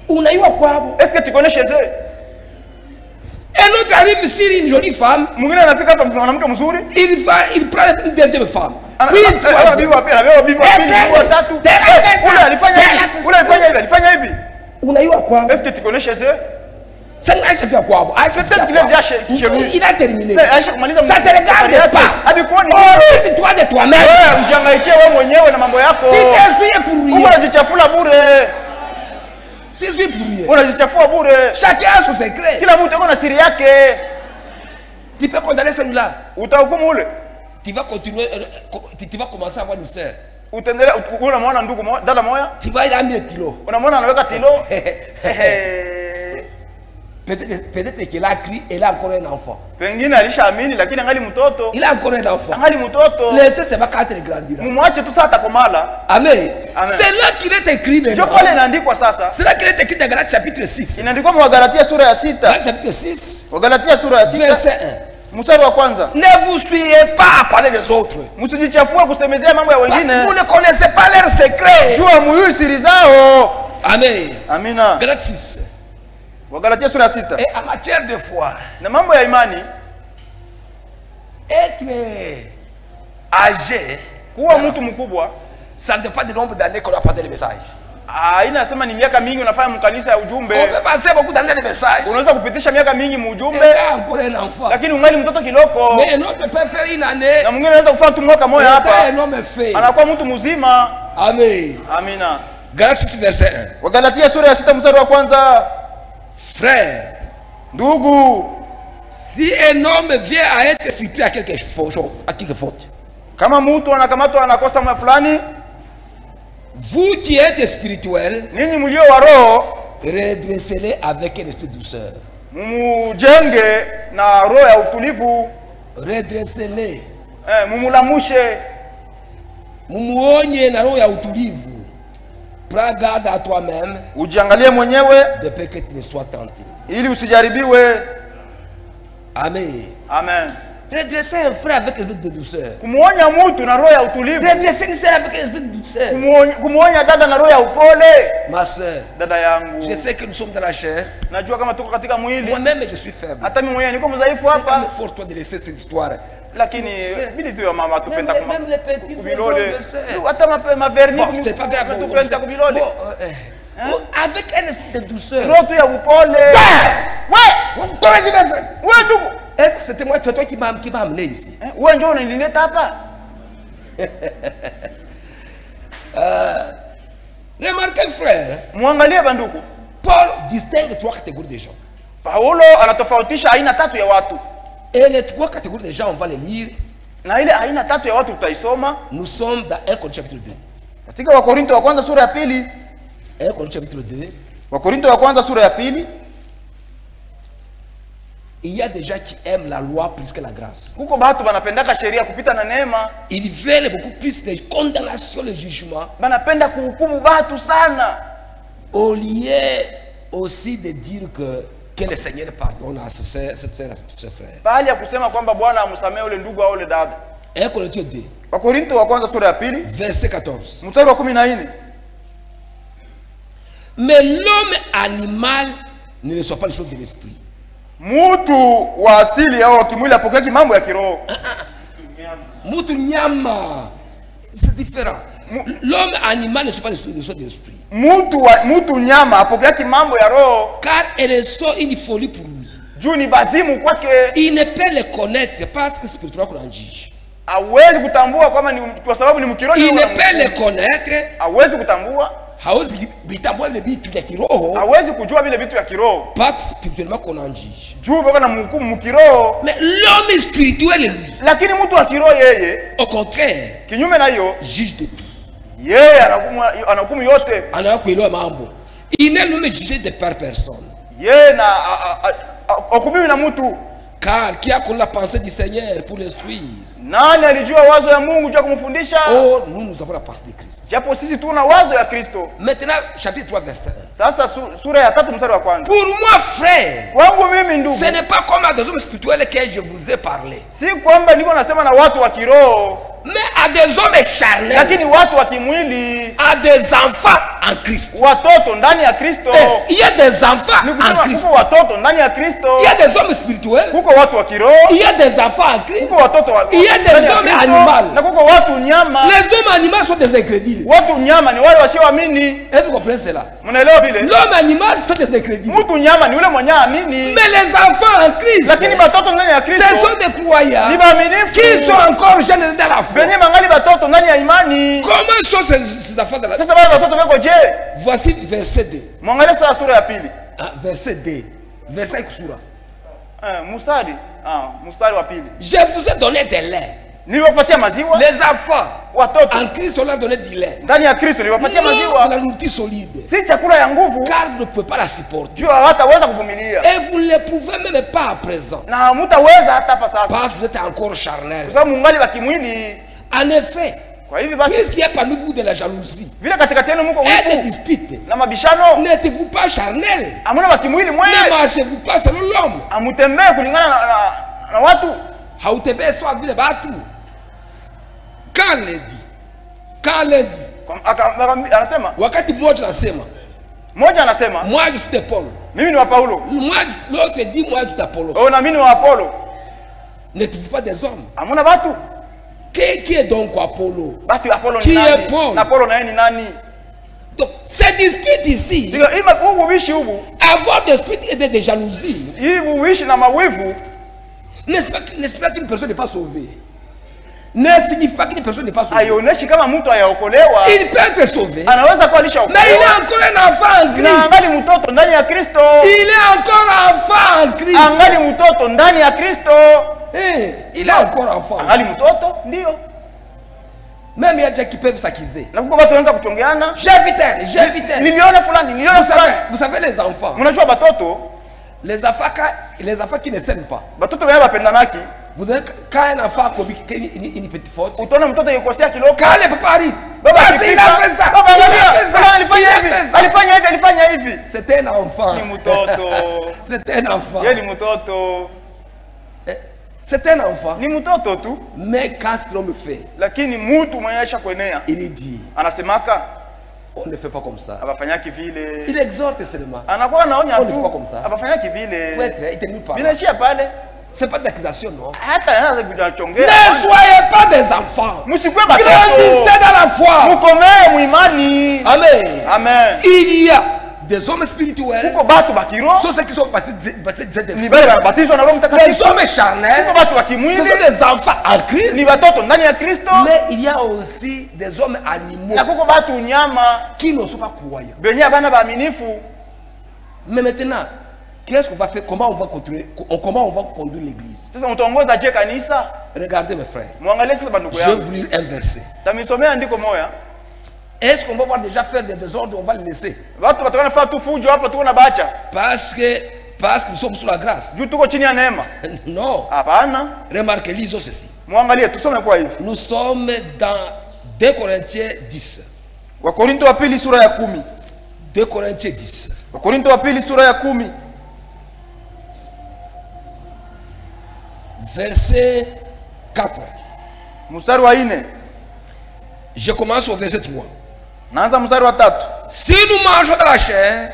Unaiyo kwabo. Est-ce que tu connais chez eux? Un autre arrive sur une jolie femme. Mwingine anafika hapa mwanamke mzuri. Il prend une deuxième femme. Puis alifanya hivi. Unaiwa kwabo. Est-ce que tu connais chez eux? Ça n'a pas fait quoi? Peut-être qu'il est déjà chez lui. Il a terminé. Ça te regarde pas. Toi de toi-même. Ujangaikie wewe mwenyewe na mambo yako. Tu t'es pour rien. Unajichafula bure. Tu es pour rien. Unajichafua bure. Chacun a son secret. Kila mtu ana siri yake. Tu peux condamner celui-là. Utahukumu ule. Tu vas continuer, tu vas commencer à avoir une sœur. Utaendelea unamwona ndugu dada moja. Tu vas il a 1000 kilos. Unamwona anaweka kilo. Peut-être qu'il a crié, il a encore un enfant. Pengine alishaamini lakini angali mtoto. Il a encore un enfant. Angali mtoto. Laissez ce va quand il grandira. Mumwache tu sasa atakomala. Amen. C'est là qu'il est écrit maintenant. Ndio pale inaandikwa sasa. C'est là qu'il est écrit dans Galates chapitre 6. Inaandikwa kwa Galatia sura ya 6. Galates chapitre 6. Galatia sura ya 6 verset 1. Mstari wa kwanza. Ne vous souillez pas à parler des autres. Msijichafue kusemezea mambo ya wengine. Vous ne connaissez pas leurs secrets. Jua muyui siri zao. Amen. Amina. Galates 6. Galatia sura ya 6. Et en matière de foi, na mambo ya imani, être âgé, kuwa mtu mkubwa, ça ne dépend du nombre d'années qu'on a passé le message. Inasema ni miaka mingi unafanya mkanisa ya ujumbe. On peut passer beaucoup d'années de message. Unaweza kupitisha miaka mingi mujumbe. Encore un enfant. Lakini ungali mtoto kiloko. Mais un autre peut faire une année. Na mwingine anaweza kufanya tu mwaka moja hapa. Un homme fait. Anakuwa mtu mzima. Amen. Amina. Galatia 6 verset 1. Galatia sura ya 6 mstari wa kwanza. Frère, ndugu, si un homme vient à être surpris à quelque faute, kama mtu anakamatwa anakosa mambo fulani, vous qui êtes spirituel, ninyi mlio wa roho, redressez-les avec un esprit de douceur. Mujenge na roho ya utulivu. Redressez-les. Mumulamushe. Mumuonye na roho ya utulivu. Prends garde à toi-même. Ujiangalie mwenyewe. De peur que tu ne sois tenté. Ili usijaribiwe. Amen. Amen. Redresser un frère avec un esprit de douceur. Kumuonya mtu na roho ya utulivu. Redresser une sœur avec un esprit de douceur. Kumuonya dada na roho ya upole. Ma sœur. Dada yangu. Je sais que nous sommes dans la chair. Najua kama tuko katika mwili. Moi-même je suis faible. Hata mimi mwenyewe niko mdhaifu hapa. Force-toi de laisser cette histoire. Lakini bili tu ya mama tupenda kama. Même les petits kubilole. Hata ma verni c'est pas grave. Tupenda kubilole. Avec un esprit de douceur. Roho ya upole. Ouais. Comment tu vas faire? Ouais ndugu. Est-ce que c'était moi, toi qui m'a amené ici? Wewe ndio unanileta hapa. Remarquez frère. Muangalie banduku. Paul distingue trois catégories de gens. Paulo anatofautisha aina tatu ya watu. Et les trois catégories de gens, on va les lire. Na ile aina tatu ya watu tutaisoma. Nous sommes dans 1 Corinthiens chapitre 2. Katika Wakorintho wa kwanza sura ya pili. 1 Corinthiens chapitre 2. Wakorintho wa kwanza sura ya pili. Il y a des gens qui aiment la loi plus que la grâce. Kuko batu banapendaka sheria kupita na neema. Ils veulent beaucoup plus de condamnation, le jugement. Banapenda kuhukumu batu sana. Au lieu aussi de dire que le Seigneur pardonne à ses frères. Bali ya kusema kwamba Bwana amsamehe ule ndugu au ule dada. 1 Corinthiens 2. Wakorintho wa kwanza sura ya pili. Verset 14. Mstari wa 14. Mais l'homme animal ne reçoit pas les choses de l'esprit. Mutu wa asili au kimwili apokea mambo ya kiroho. Mutu nyama. C'est différent. L'homme animal ne reçoit pas les choses de l'esprit. Mutu nyama apokea mambo ya roho. Car elle reçoit une folie pour lui. Juu ni bazimu kwake. Il ne peut le connaître parce que spirituellement qu'on en juge. Hawezi kutambua kama ni kwa sababu ni mkiroho. Il ne peut le connaître. Hawezi kutambua. Hawezi bitambua vile vitu vya kiroho. Hawezi kujua vile vitu vya kiroho. Parce spirituellement qu'on en juge. Juu bako na mhukumu mkiroho. Mais l'homme spirituel lui. Lakini mtu wa kiroho yeye, au contraire, kinyume na hiyo, juge de tout. Yeye anahukumu yote. Anakuelewa mambo. Il n'est même jugé de par personne. Yeye na hukumiwi na mtu. Car qui a connu la pensée du Seigneur pour l'instruire? Nani alijua wazo ya Mungu juu kumfundisha? Oh, nous avons la pensée de Christ. Japo sisi tuna wazo ya Kristo. Maintenant, chapitre 3 verset 1. Sasa sura ya 3 mstari wa kwanza. Pour moi, frère, wangu mimi ndugu, ce n'est pas comme à des hommes spirituels que je vous ai parlé. Si kwamba niko nasema na watu wa kiroho, mais à des hommes charnels. Lakini watu wa kimwili, à des enfants en Christ. Watoto ndani ya Kristo. Il y a des enfants en Christ. Kuko watoto ndani ya Kristo. Il y a des hommes spirituels. Kuko watu wa kiroho. Il y a des enfants en Christ. Kuko watoto wa il y a des hommes animaux. Na kuko watu nyama. Les hommes animaux sont des incrédules. Watu nyama ni wale wasioamini. Est-ce que vous comprenez cela? Mnaelewa vile? L'homme animal sont des incrédules. Mtu nyama ni yule mwenye amini. Mais les enfants en Christ, lakini watoto ndani ya Kristo, ce sont des croyants. Ni waaminifu. Qui sont encore jeunes dans la foi. Benye mangali watoto ndani ya imani. Comment sont ces enfants dans la foi? Sasa wale watoto wako je? Voici verset 2. Mwangalie sasa sura ya pili. Verset 2. Verset sura. Mstari wa pili. Je vous ai donné des laits. Niliwapatia maziwa. Les enfants watoto en Christ on leur donné du lait. Ndani ya Kristo niliwapatia maziwa. De la nourriture solide. Si chakula ya nguvu. Car vous ne pouvez pas la supporter. Juu hawataweza kuvumilia. Et vous ne pouvez même pas à présent. Na mtaweza hata hapa sasa. Parce que vous êtes encore charnel. Kwa sababu mungali wa kimwili. En effet. Kwa hivi basi, puisqu'il y a parmi vous de la jalousie, vile katikati yenu mko wivu, et des disputes, na mabishano, n'êtes-vous pas charnel? Amuna wa kimwili mwe. Ne marchez-vous pas selon l'homme? Amutembee kulingana na watu. Hautembee sawa vile watu. Quand lundi, anasema, wakati mmoja anasema, moi je suis de Paul, mimi ni wa Paulo. Moi l'autre dit moi je suis d'Apollo. Oh, na mimi ni wa Apollo. N'êtes-vous pas des hommes? Amuna watu. Qui est donc Apollo? Basi Apollo ni nani? Qui est Paul? Na Apollo na yeye ni nani? Donc, cette dispute ici, avoir des disputes et des jalousies, n'est-ce pas qu'une personne n'est pas sauvée? Ne signifie pas qu'une personne n'est pas sauvée. Il peut être sauvé, mais il est encore un enfant en Christ. Il est encore enfant en Christ. Il est encore enfant. Même il y a des gens qui peuvent s'accuser. J'ai vu tel. Vous savez les enfants. Les enfants qui ne s'aiment pas. Vous avez quand un enfant a commis une petite faute. Quand le papa arrive. Il a fait ça. C'est un enfant. C'est un enfant. C'est un enfant. Ni mtoto tu. Mais qu'est-ce que l'homme fait? Lakini mtu mwenye aisha kuenea. Il dit. Anasemaka. On ne fait pas comme ça. Abafanyaki vile. Il exhorte seulement. Anakuwa anaonya tu. On ne fait pas comme ça. Abafanyaki vile. Peut-être, il termine par là. Binaishia pale. C'est pas d'accusation, non? Ne soyez pas des enfants. Grandissez dans la foi. Amen. Amen. Il y a des hommes spirituels. Ce sont ceux qui sont baptisés de l'Esprit. Les hommes charnels. Ce sont des enfants en Christ. Mais il y a aussi des hommes animaux qui ne sont pas croyants. Mais maintenant, qu'est-ce qu'on va faire? Comment on va conduire l'église? Regardez mes frères. Je vais vous lire un verset. Est-ce qu'on va voir déjà faire des désordres? On va le laisser. Parce que Parce que nous sommes sous la grâce. Non. Remarquez, lisons ceci. Nous sommes dans 2 Corinthiens 10. 2 Corinthiens 10. Verset 4. Je commence au verset 3. Si nous mangeons de la chair,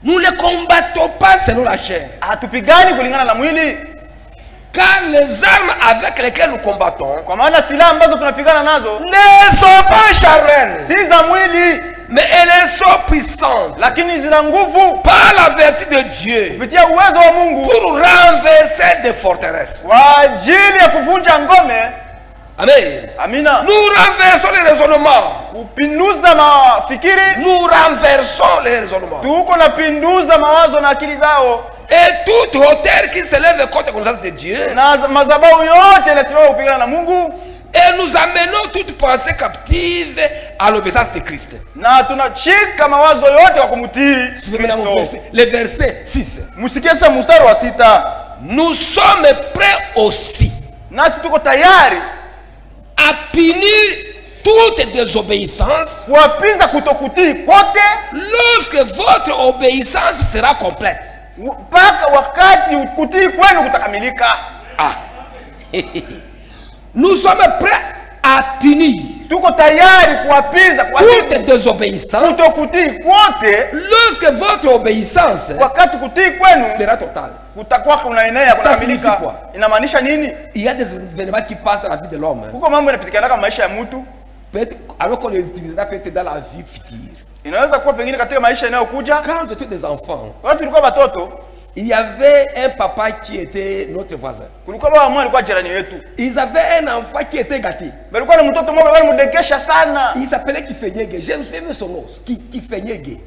nous ne combattons pas selon la chair. Car les armes avec lesquelles nous combattons ne sont pas charnelles, mais elles sont puissantes par la vertu de Dieu pour renverser des forteresses. Amen. Amina. Nous renversons les raisonnements. Nous renversons les raisonnements. Et toute hauteur qui s'élève contre la connaissance de Dieu. Et nous amenons toute pensée captive à l'obéissance de Christ. Le verset 6. Nous sommes prêts aussi à punir toute désobéissance lorsque votre obéissance sera complète. Ah. Nous sommes prêts à punir toute désobéissance lorsque votre obéissance sera totale. Ça signifie quoi? Il y a des événements qui passent dans la vie de l'homme. Alors qu'on les utilisera peut-être dans la vie future. Quand j'étais des enfants, il y avait un papa qui était notre voisin. Ils avaient un enfant qui était gâté. Il s'appelait Kifenyege. Je me souviens de son nom. Kifenyege.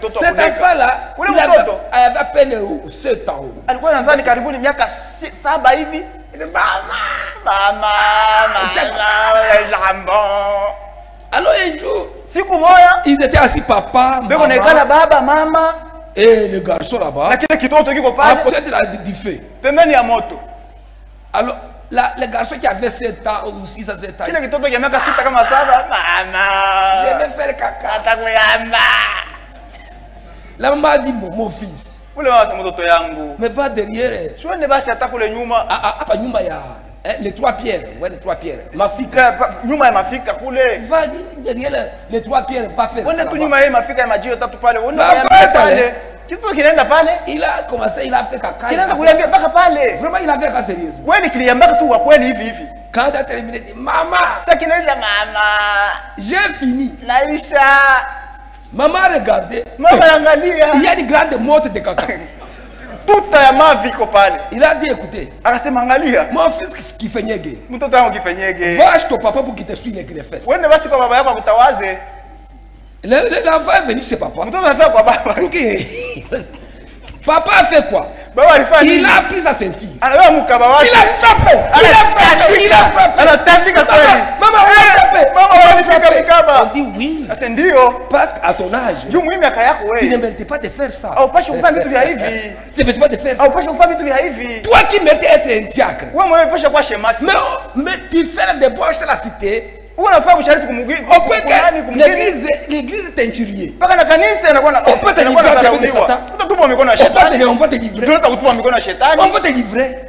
Cet enfant-là, il avait à peine 7 ans. Alors un jour, ils étaient assis, papa, maman, et le garçon là-bas, à côté du feu. Alors, le garçon qui avait 7 ans ou 6 à 7 ans, je vais faire caca. La maman a dit, mon fils, mais va derrière. Les 3 pierres, ouais, les 3 pierres. Va derrière les 3 pierres, va faire. Il a commencé, il a fait caca. Vraiment, il a fait caca sérieusement. Quand il a terminé, il dit, maman, j'ai fini. Maman regardait. Il y a une grande motte de caca. Il a dit, écoutez, mon fils qui fait niéguer, va acheter ton papa pour qu'il te suive les fesses. L'enfant est venu chez papa. Papa a fait quoi? Il a pris sa ceinture. Il a frappé. Maman, on dit oui. Parce qu'à ton âge, tu ne méritais pas de faire ça. Tu ne méritais pas de faire ça. Toi qui méritais être un diacre. Mais tu fais des débauche de la cité. On peut que l'église est teinturier. On peut te livrer à Satan. On va te livrer. On va te livrer.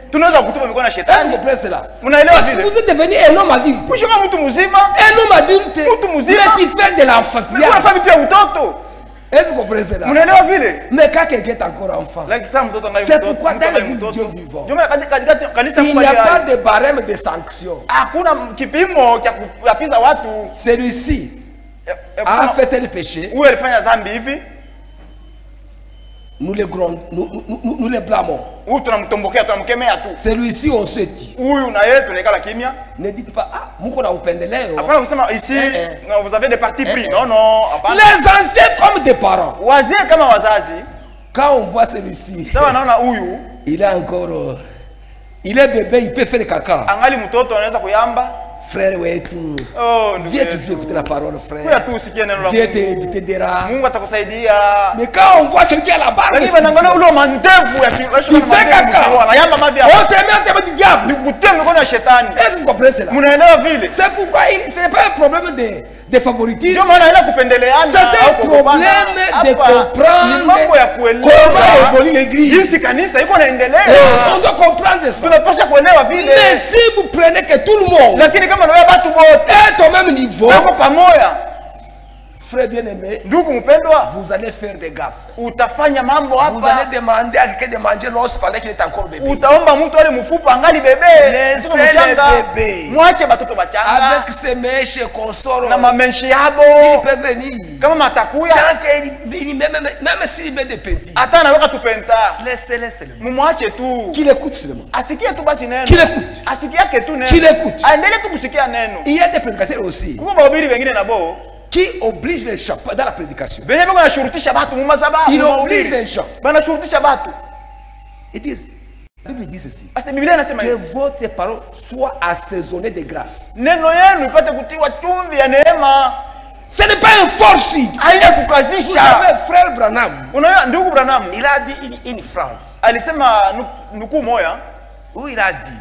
Vous êtes devenu un homme adulte. Un homme adulte, mais qui fait de l'enfantillage. Est-ce que vous comprenez cela? Mais quand quelqu'un est encore enfant, c'est pourquoi dans l'église de Dieu vivant, il n'y a pas de barème de sanctions. Celui-ci a fait tel péché, nous les blâmons. Celui-ci on se dit. Ne dites pas, ah, vous avez des partis pris. Non, non. Les anciens comme des parents. Quand on voit celui-ci, il est encore, il est bébé, il peut faire le caca. Frère, ouais, tout. Oh, viens toujours écouter la parole, frère. Dieu t'aidera. Mais mais quand on voit celui qui a la barbe, il fait caca. On t'aime du diable. Est-ce que vous comprenez cela? C'est pourquoi ce n'est pas un problème de favoritisme. C'est un problème de comprendre comment évolue l'église. On doit comprendre ça. Mais si vous prenez que tout le monde est au même niveau, frère bien-aimé, vous allez faire des gaffes. Vous allez demander à quelqu'un de manger l'os pendant qu'il est encore bébé. Laissez le bébé avec ses mèches consorts. S'il peut venir, même s'il met des petits, laissez-les seulement. Qu'il écoute seulement. Qu'il écoute. Qu'il écoute. Il y a des prédicateurs aussi qui oblige les gens dans la prédication. Ils obligent les gens. Ils disent, la Bible dit ceci, que votre parole soit assaisonnée de grâce. Ce n'est pas un forcing. Vous savez, frère Branham, il a dit une phrase où il a dit,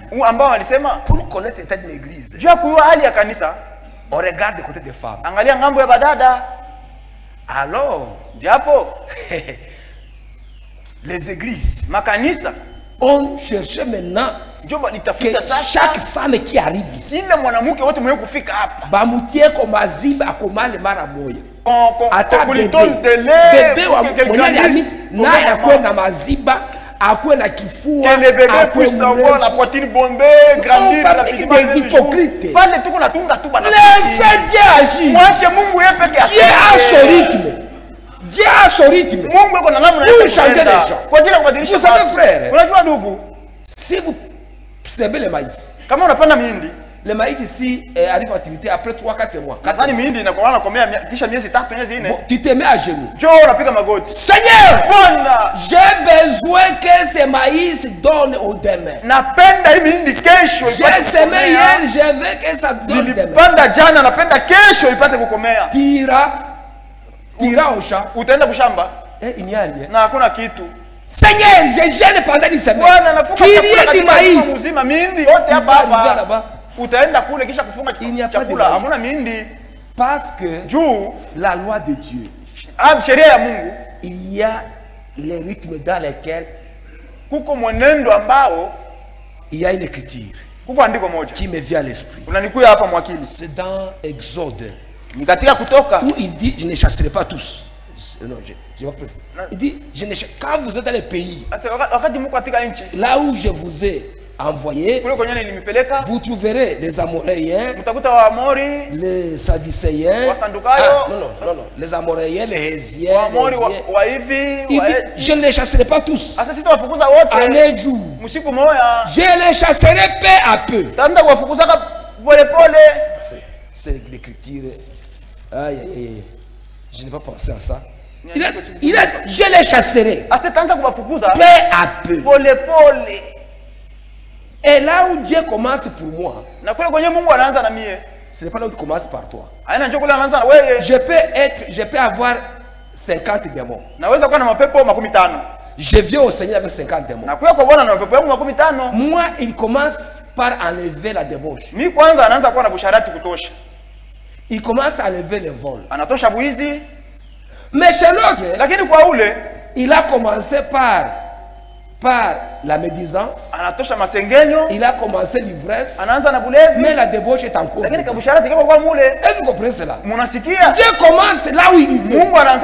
pour connaître l'état d'une église, on regarde du côté des femmes. Alors, les églises, on cherche maintenant que chaque femme qui arrive ici, bamutie comme azib akomale maramoya. Ata bébé wa mwenye na yakwe na maziba. Akwe na kifua, akwe la poitrine bombée, grandir la hypocrite. Laissez Dieu agir. Dieu a son rythme. Dieu a son rythme. Pour changer les gens. Vous savez, frère, si vous semez le maïs, le maïs ici arrive en activité après 3-4 mois. Tu te mets à genoux. Seigneur, j'ai besoin que ce maïs donne au demain. J'ai semé hier, je veux que ça donne demain. Tira au champ. Il n'y a rien. Seigneur, je gêne pendant une semaine. Qu'il y ait du maïs. Il n'y a pas de maïs. Parce que la loi de Dieu, il y a les rythmes dans lesquels il y a une écriture qui me vient à l'esprit. C'est dans Exode où il dit, je ne chasserai pas tous. Non, je vais pas. Il dit, quand vous êtes dans les pays, là où je vous ai envoyé, vous trouverez les Amoréens, les Sadicéens, non, les Amoréens, les Hésiens, il dit, je ne les chasserai pas tous en un jour, je les chasserai peu à peu. C'est l'écriture. Aïe, aïe, aïe. Je n'ai pas pensé à ça. Il a je les chasserai peu à peu. Et là où Dieu commence pour moi, ce n'est pas là où il commence par toi. Je peux avoir 50 démons. Je viens au Seigneur avec 50 démons. Moi, il commence par enlever la débauche. Il commence à enlever les vols. Mais chez l'autre, il a commencé par la médisance, il a commencé l'ivresse, mais la débauche est en cours. Est-ce que vous comprenez cela? Dieu commence là où il veut. Maintenant,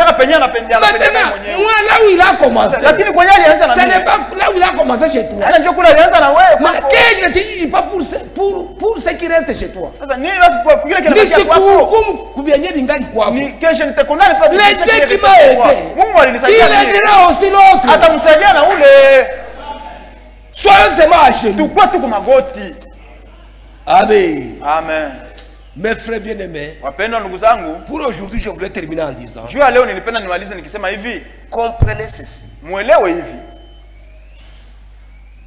moi là où il a commencé, ce n'est pas là où il a commencé chez toi. Mais que je ne te dis pas pour ce qui reste chez toi. Le Dieu qui m'a aidé, il aidera aussi l'autre. Soyons seulement à genoux. Amen. Amen. Mes frères bien-aimés, pour aujourd'hui, je voulais terminer en disant, comprenez ceci.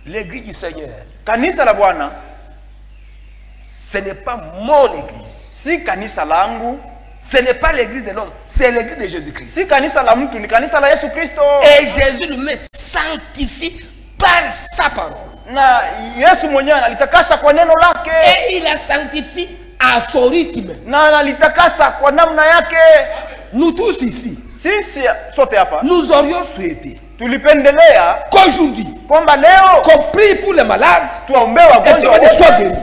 L'église du Seigneur, ce n'est pas mon église. Si kanisa langu, ce n'est pas l'église de l'homme, c'est l'église de Jésus-Christ. Si kanisa la mtu ni kanisa la Yesu Kristo. Et Jésus lui sanctifie par sa parole. Na Yesu mwenyewe analitakasa kwa neno lake. Et il a sanctifié à son rythme. Na analitakasa kwa namna yake. Nous tous ici, sisi sote hapa, nous aurions souhaité tulipendelea qu'aujourd'hui, kwamba leo qu'on prie pour les malades, tuombe wagonjwa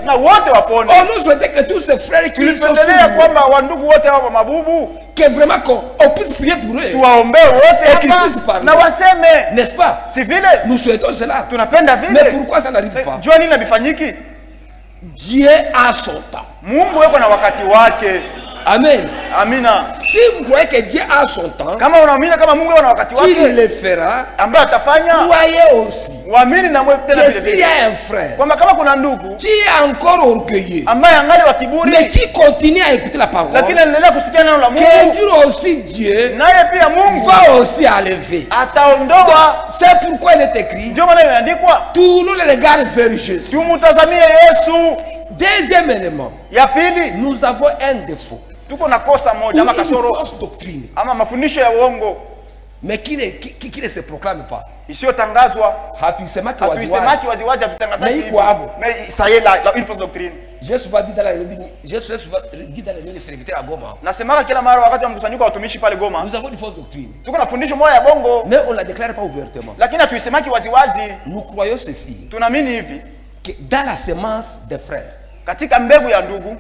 na wote wapone. On nous souhaitait que tous ces frères qui sont tulipendelea kwamba wandugu wote hapa mabubu, que vraiment qu'on puisse prier pour eux, tuwaombe wote hapa na waseme, n'est-ce pas? Si vile nous souhaitons cela, tunapenda vile. Mais pourquoi ça n'arrive pas? Jua nini bifanyiki? Dieu a son temps. Mungu yuko na wakati wake. Amen. Amina. Si vous croyez que Dieu a son temps, kama unaamini kama Mungu ana wakati wake, il le fera, ambaye atafanya, croyez aussi. Waamini na mwe tena vile vile. S'il y a un frère, kwamba kama kuna ndugu qui est encore orgueilleux, ambaye angali wa kiburi, mais qui continue à écouter la parole, lakini anaendelea kusikia neno la Mungu, qu'un jour aussi Dieu naye pia Mungu va aussi enlever. Ataondoa. C'est pourquoi il est écrit, ndio maana imeandikwa, tournons les regards vers Jésus. Tumutazamie Yesu. Deuxième élément, ya pili, nous avons un défaut. Tuko na kosa moja ama kasoro, fausse doctrine, ama mafundisho ya uongo, mais qui ne se proclame pas, isiyotangazwa. Hatuisemaki waziwazi, hatutangazaji hivyo. Mais ça y est là, une fausse doctrine. J'ai souvent dit dans la réunion des serviteurs à Goma. Nasemaka kila mara wakati wa mkusanyiko wa watumishi pale Goma. Nous avons une fausse doctrine. Tuko na fundisho moja ya bongo, mais on la déclare pas ouvertement. Lakini hatuisemaki waziwazi. Nous croyons ceci. Tunaamini hivi, que dans la semence des frères, katika mbegu ya ndugu,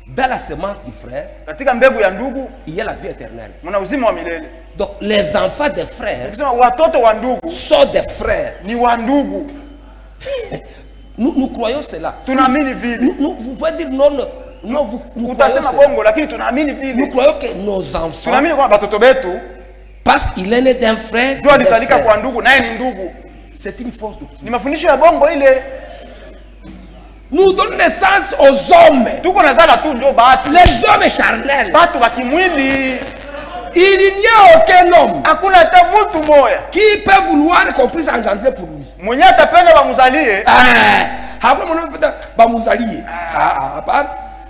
dans la semence du frère, katika mbegu ya ndugu, il y a la vie éternelle. Muna uzima wa milele. Donc les enfants des frères, watoto wa ndugu sont des frères. Ni wa ndugu. Nous croyons cela. Tunaamini vile. Vous pouvez dire non, non, vous utasema bongo, lakini tunaamini vile. Nous croyons que nos enfants, tunaamini kwamba watoto wetu, parce qu'il est né d'un frère, ndio alizalika kwa ndugu, naye ni ndugu. C'est une fausse doctrine. Ni mafundisho ya bongo ile. Nous donnons naissance aux hommes. Tuko nazala tu ndio batu. Les hommes charnels. Batu ba kimwili. Il n'y a aucun homme, hakuna hata mtu moya, qui peut vouloir qu'on puisse engendrer pour lui. Mwenye atapenda bamuzalie. Hakuna mwenye atapenda bamuzalie.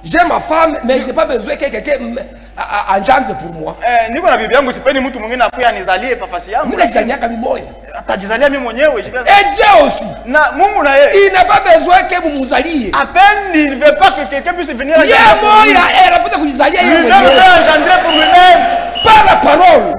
J'ai ma femme, mais je n'ai pas besoin que quelqu'un engendre pour moi. Niko na bibi yangu, sipendi mtu mwingine akuya anizalie pafasi yangu. Mimi najizalia kama mmoja. Atajizalia mimi mwenyewe. Et Dieu aussi. Na Mungu na yeye. Il n'a pas besoin que vous muzalie. Apendi, il ne veut pas que quelqu'un puisse venir engendrer. Yeye moja anapenda kujizalia yeye mwenyewe. Il veut engendrer pour lui-même. Par la parole.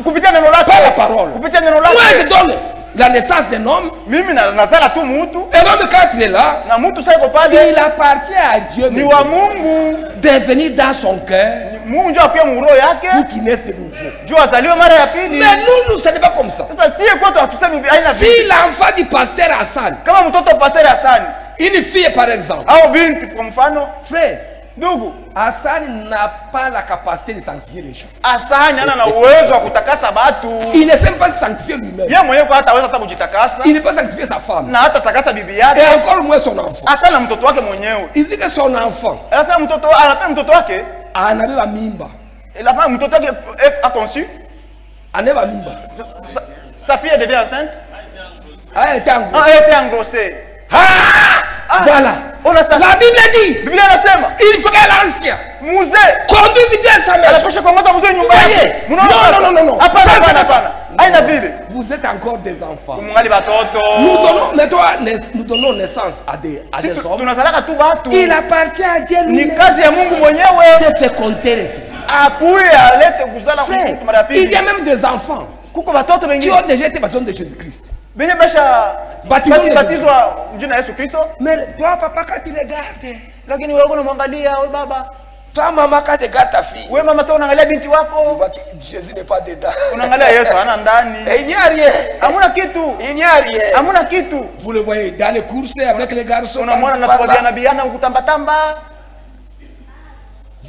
Kupitia neno lake. Par la parole. Kupitia neno lake. Moi je donne la naissance d'un homme. Mimi nazala tu mtu. Et l'homme quand il est là, na mtu sasa yuko pale, il appartient à Dieu. Ni wa Mungu. De venir dans son cœur. Mungu ndio akuye mu roho yake. Pour qu'il naisse de nouveau. Ndio azaliwe mara ya pili. Mais nous ce n'est pas comme ça. Sasa si kwetu hatusemi hivi, haina vile. Si l'enfant du pasteur Hassan, kama mtoto wa pasteur Hassan, une fille par exemple, au binti kwa mfano, frère, ndugu, Hassan n'a pas la capacité de sanctifier les gens. Hassan hana na uwezo wa kutakasa watu. Il ne sait pas sanctifier lui-même. Yeye mwenyewe hata hawezi hata kujitakasa. Il ne peut pas sanctifier sa femme. Na hata takasa bibi yake. Et encore moins son enfant. Hata na mtoto wake mwenyewe. Il dit que son enfant, sasa mtoto anapenda mtoto wake anabeba mimba. Et la femme mtoto wake a conçu. Anabeba mimba. Sa fille devient enceinte. Elle était engrossée. Elle était engrossée. Voilà. La Bible dit. Biblia inasema il faut que l'ancien mzee conduise bien sa mère. Anapaswa kuongoza mzee nyumbani. Non. Hapana. Haina vile. Vous êtes encore des enfants. Mungali batoto. Nous donnons naissance à des hommes. Tunazalaka tu batu. Il appartient à Dieu lui-même. Ni kazi ya Mungu mwenyewe. De féconder les filles. Akuya alete kuzala mtu mara pili. Il y a même des enfants. Kuko batoto wengine qui ont déjà été baptisés de Jésus-Christ. Benye basha batizwa jina Yesu Kristo. Mais toi papa quand tu regardes, lakini wewe unamwangalia wewe baba. Toi maman quand tu regardes ta fille. Wewe mama unaangalia binti wako. Jésus n'est pas dedans. Unaangalia Yesu hana ndani. Il n'y a rien. Hamuna kitu. Il n'y a rien. Hamuna kitu. Vous le voyez dans les courses avec les garçons. Unamwona na kuambiana biana ukutamba tamba.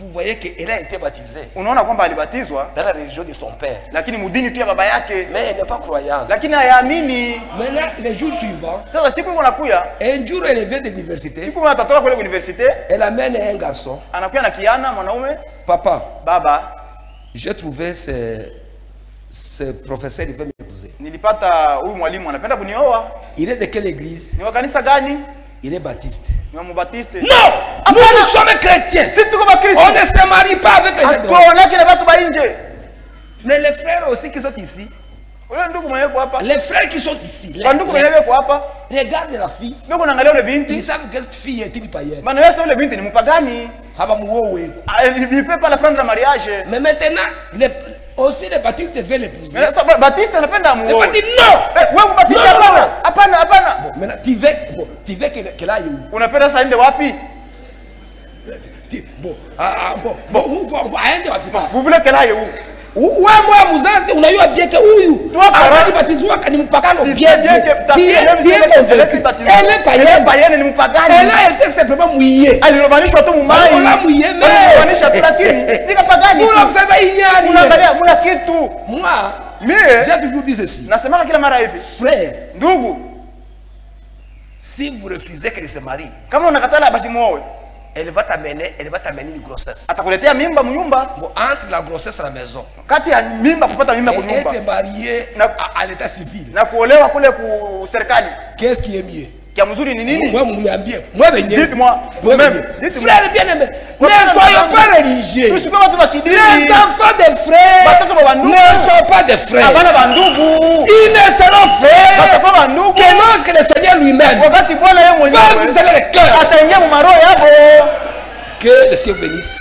Vous voyez qu'elle a été baptisée. Unaona kwamba alibatizwa dans la religion de son père. Lakini mudini tu ya baba yake. Mais elle n'est pas croyante. Lakini hayaamini. Maintenant les jours suivants. Sasa siku inakuja. Un jour elle vient de l'université. Siku moja atatoka kule université. Elle amène un garçon. Anakuja na kiana mwanaume. Papa. Baba. J'ai trouvé ce professeur il veut m'épouser. Nilipata huyu mwalimu anapenda kunioa. Il est de quelle église? Ni wa kanisa gani? Il est baptiste. Non, mon baptiste. Non, nous sommes chrétiens. On ne se marie pas avec les gens. Mais les frères aussi qui sont ici. Les frères qui sont ici. Regarde la fille. Ils savent que cette fille est une païenne. Il ne peut pas la prendre en mariage. Mais maintenant, aussi les baptistes veulent l'épouser. Baptiste n'a pas d'amour. Les baptistes, non. Bon, maintenant, tu veux qu'elle aille où? On appelle ça une de wapi. Bon, vous voulez qu'elle aille où? Moi, Mouzazi, on a eu à bien que où? Elle est baptisée, elle est païenne. Elle a été simplement mouillée. On l'a mouillée, mais moi, j'ai toujours dit ceci. Frère, si vous refusez qu'elle se marie, elle va t'amener une grossesse. Bon, entre la grossesse à la maison et être marié à l'état civil, qu'est-ce qui est mieux? Moi, dites-moi, frère bien-aimé, ne soyons pas religieux. Les enfants des frères ne sont pas des frères. Ils ne seront frères que lorsque le Seigneur lui-même va vous aller le cœur. Que le Seigneur bénisse.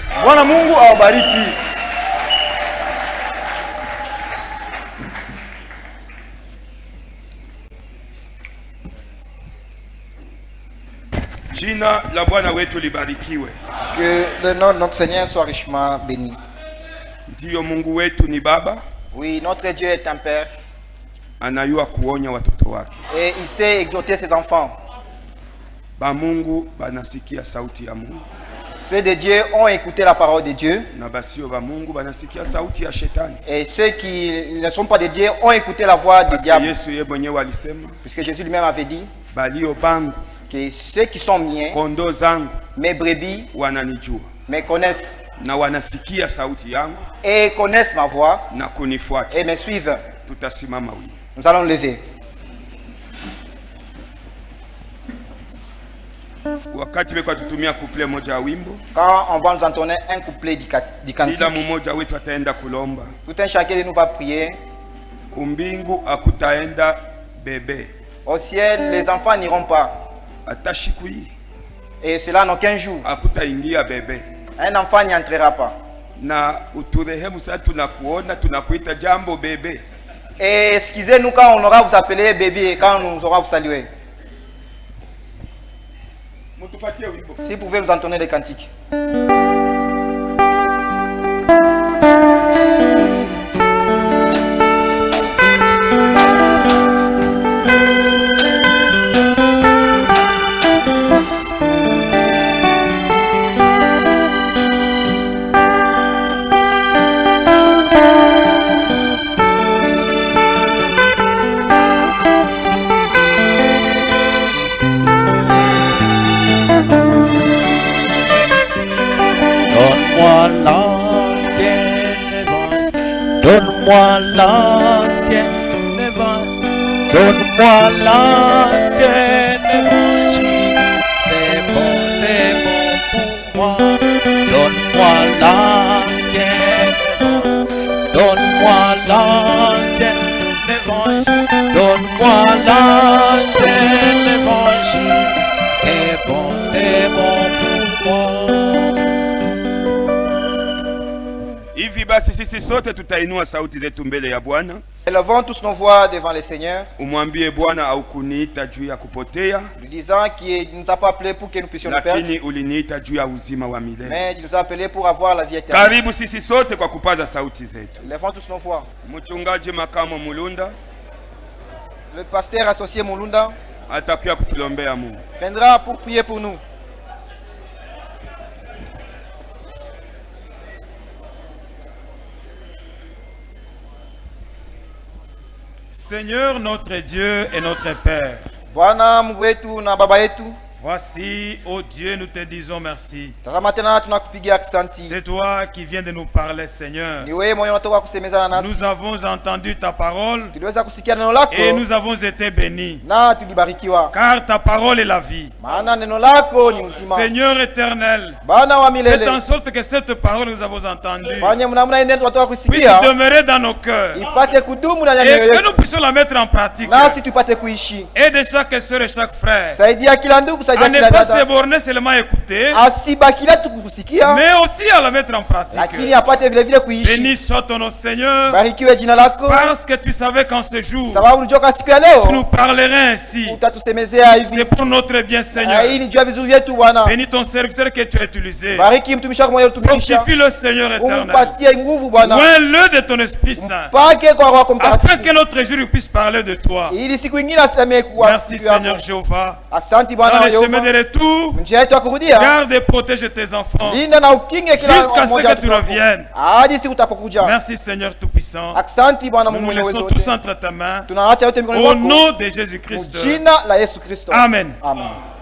Jina la Bwana wetu libarikiwe. Que le nom de notre Seigneur soit richement béni. Ndiyo Mungu wetu ni Baba. Oui, notre Dieu est un Père. Anayua kuonya watoto wake. Et il sait exhorter ses enfants. Ba Mungu banasikia sauti ya Mungu. Ceux de Dieu ont écouté la parole de Dieu. Na basio ba Mungu banasikia sauti ya shetani. Et ceux qui ne sont pas de Dieu ont écouté la voix du diable. Yesu yeye mwenyewe alisema. Puisque Jésus lui-même avait dit. Balio bangu. Que ceux qui sont miens, kondo zangu, mes brebis, wananijua, me connaissent, na wanasikia sauti yangu, et connaissent ma voix, na kunifuata, et me suivent. Tutasimama wima. Nous allons lever. Wakati weko tutumia couple moja ya wimbo, quand on va nous entonner un couplet du cantique, ila mmoja wetu ataenda kulomba. Tout un chacun de nous va prier. Kumbingu akutaenda bébé. Au ciel, les enfants n'iront pas. Et cela n'a qu'un jour. Un enfant n'y entrera pas. Et excusez-nous quand on aura vous appelé bébé et quand on nous aura vous salué. Si vous pouvez nous entonner des cantiques. Donne-moi l'ancienne évangile, donne-moi l'ancienne évangile, c'est bon pour moi. Donne-moi l'ancienne évangile, donne-moi l'ancienne évangile, donne-moi l'ancienne évangile, c'est bon pour moi. Basi sisi sote tutainua sauti zetu mbele ya Bwana. Élevons tous nos voix devant le Seigneur. Umwambie Bwana au kuniita juu ya kupotea. Lui disant qu'il ne nous a pas appelés pour que nous puissions nous perdre. Lakini uliniita juu ya uzima wa milele. Mais il nous a appelés pour avoir la vie éternelle. Karibu sisi sote kwa kupaza sauti zetu. Élevons tous nos voix. Mchungaji Makamo Mulunda, le pasteur associé Mulunda, atakuwa kutulombea Mungu. Viendra pour prier pour nous. Seigneur notre Dieu et notre Père, Voici, ô Dieu, nous te disons merci. Tazama tena tunakupigia asante. C'est toi qui viens de nous parler, Seigneur. Ni wewe mwenye unatoka kusemezana nasi. Nous avons entendu ta parole Tuliweza kusikia neno lako et nous avons été bénis. na tulibarikiwa. Car ta parole est la vie. Maana neno lako ni uzima. Seigneur éternel, Bwana wa faites milele. en sorte que cette parole que nous avons entendue Fanya mnamna neno tunatoka puisse kusikia demeurer dans nos cœurs ipate kudumu ndani ya et mioyo que nous yetu. puissions la mettre en pratique. Nasi tupate kuishi. Aide chaque sœur et chaque frère Saidia kila ndugu, à saidia ne kila pas se dada. borner seulement à écouter, Asibakilia tu kukusikia, mais aussi à la mettre en pratique. lakini apate vile vile kuishi. Béni soit ton nom, Seigneur, Barikiwe jina lako, parce que tu savais qu'en ce jour, sababu ulijoka siku ya tu leo nous parlerais ainsi. utatusemezea C'est hivi. pour notre bien, Seigneur. Hii ni jua vizuri vyetu Bwana. Bénis ton serviteur que tu as utilisé. Bariki mtumishi wako mwenye utumisha. Fortifie-le, Seigneur éternel. Umpatie nguvu Bwana. Oins-le de ton Esprit Saint, Pake kwa Roho afin Mtakatifu. que notre jour puisse parler de toi. Ili siku nyingine asemee kwa. Merci, Seigneur Jéhovah. Asante Dans Bwana les chemins de Yehova. retour, Njia yetu ya kurudia. garde et protège tes enfants Linda na ukinge kila jusqu'à ce mmoja que tu wetu. reviennes. Hadi siku utapokuja. Merci, Seigneur Tout-Puissant. Asante Bwana Nous Mungu nous mwenye uwezo laissons tous wote. entre ta main. Tunaacha yote mikononi Au mwako. nom de Jésus-Christ. Jina la Yesu Kristo. Amen. Amen.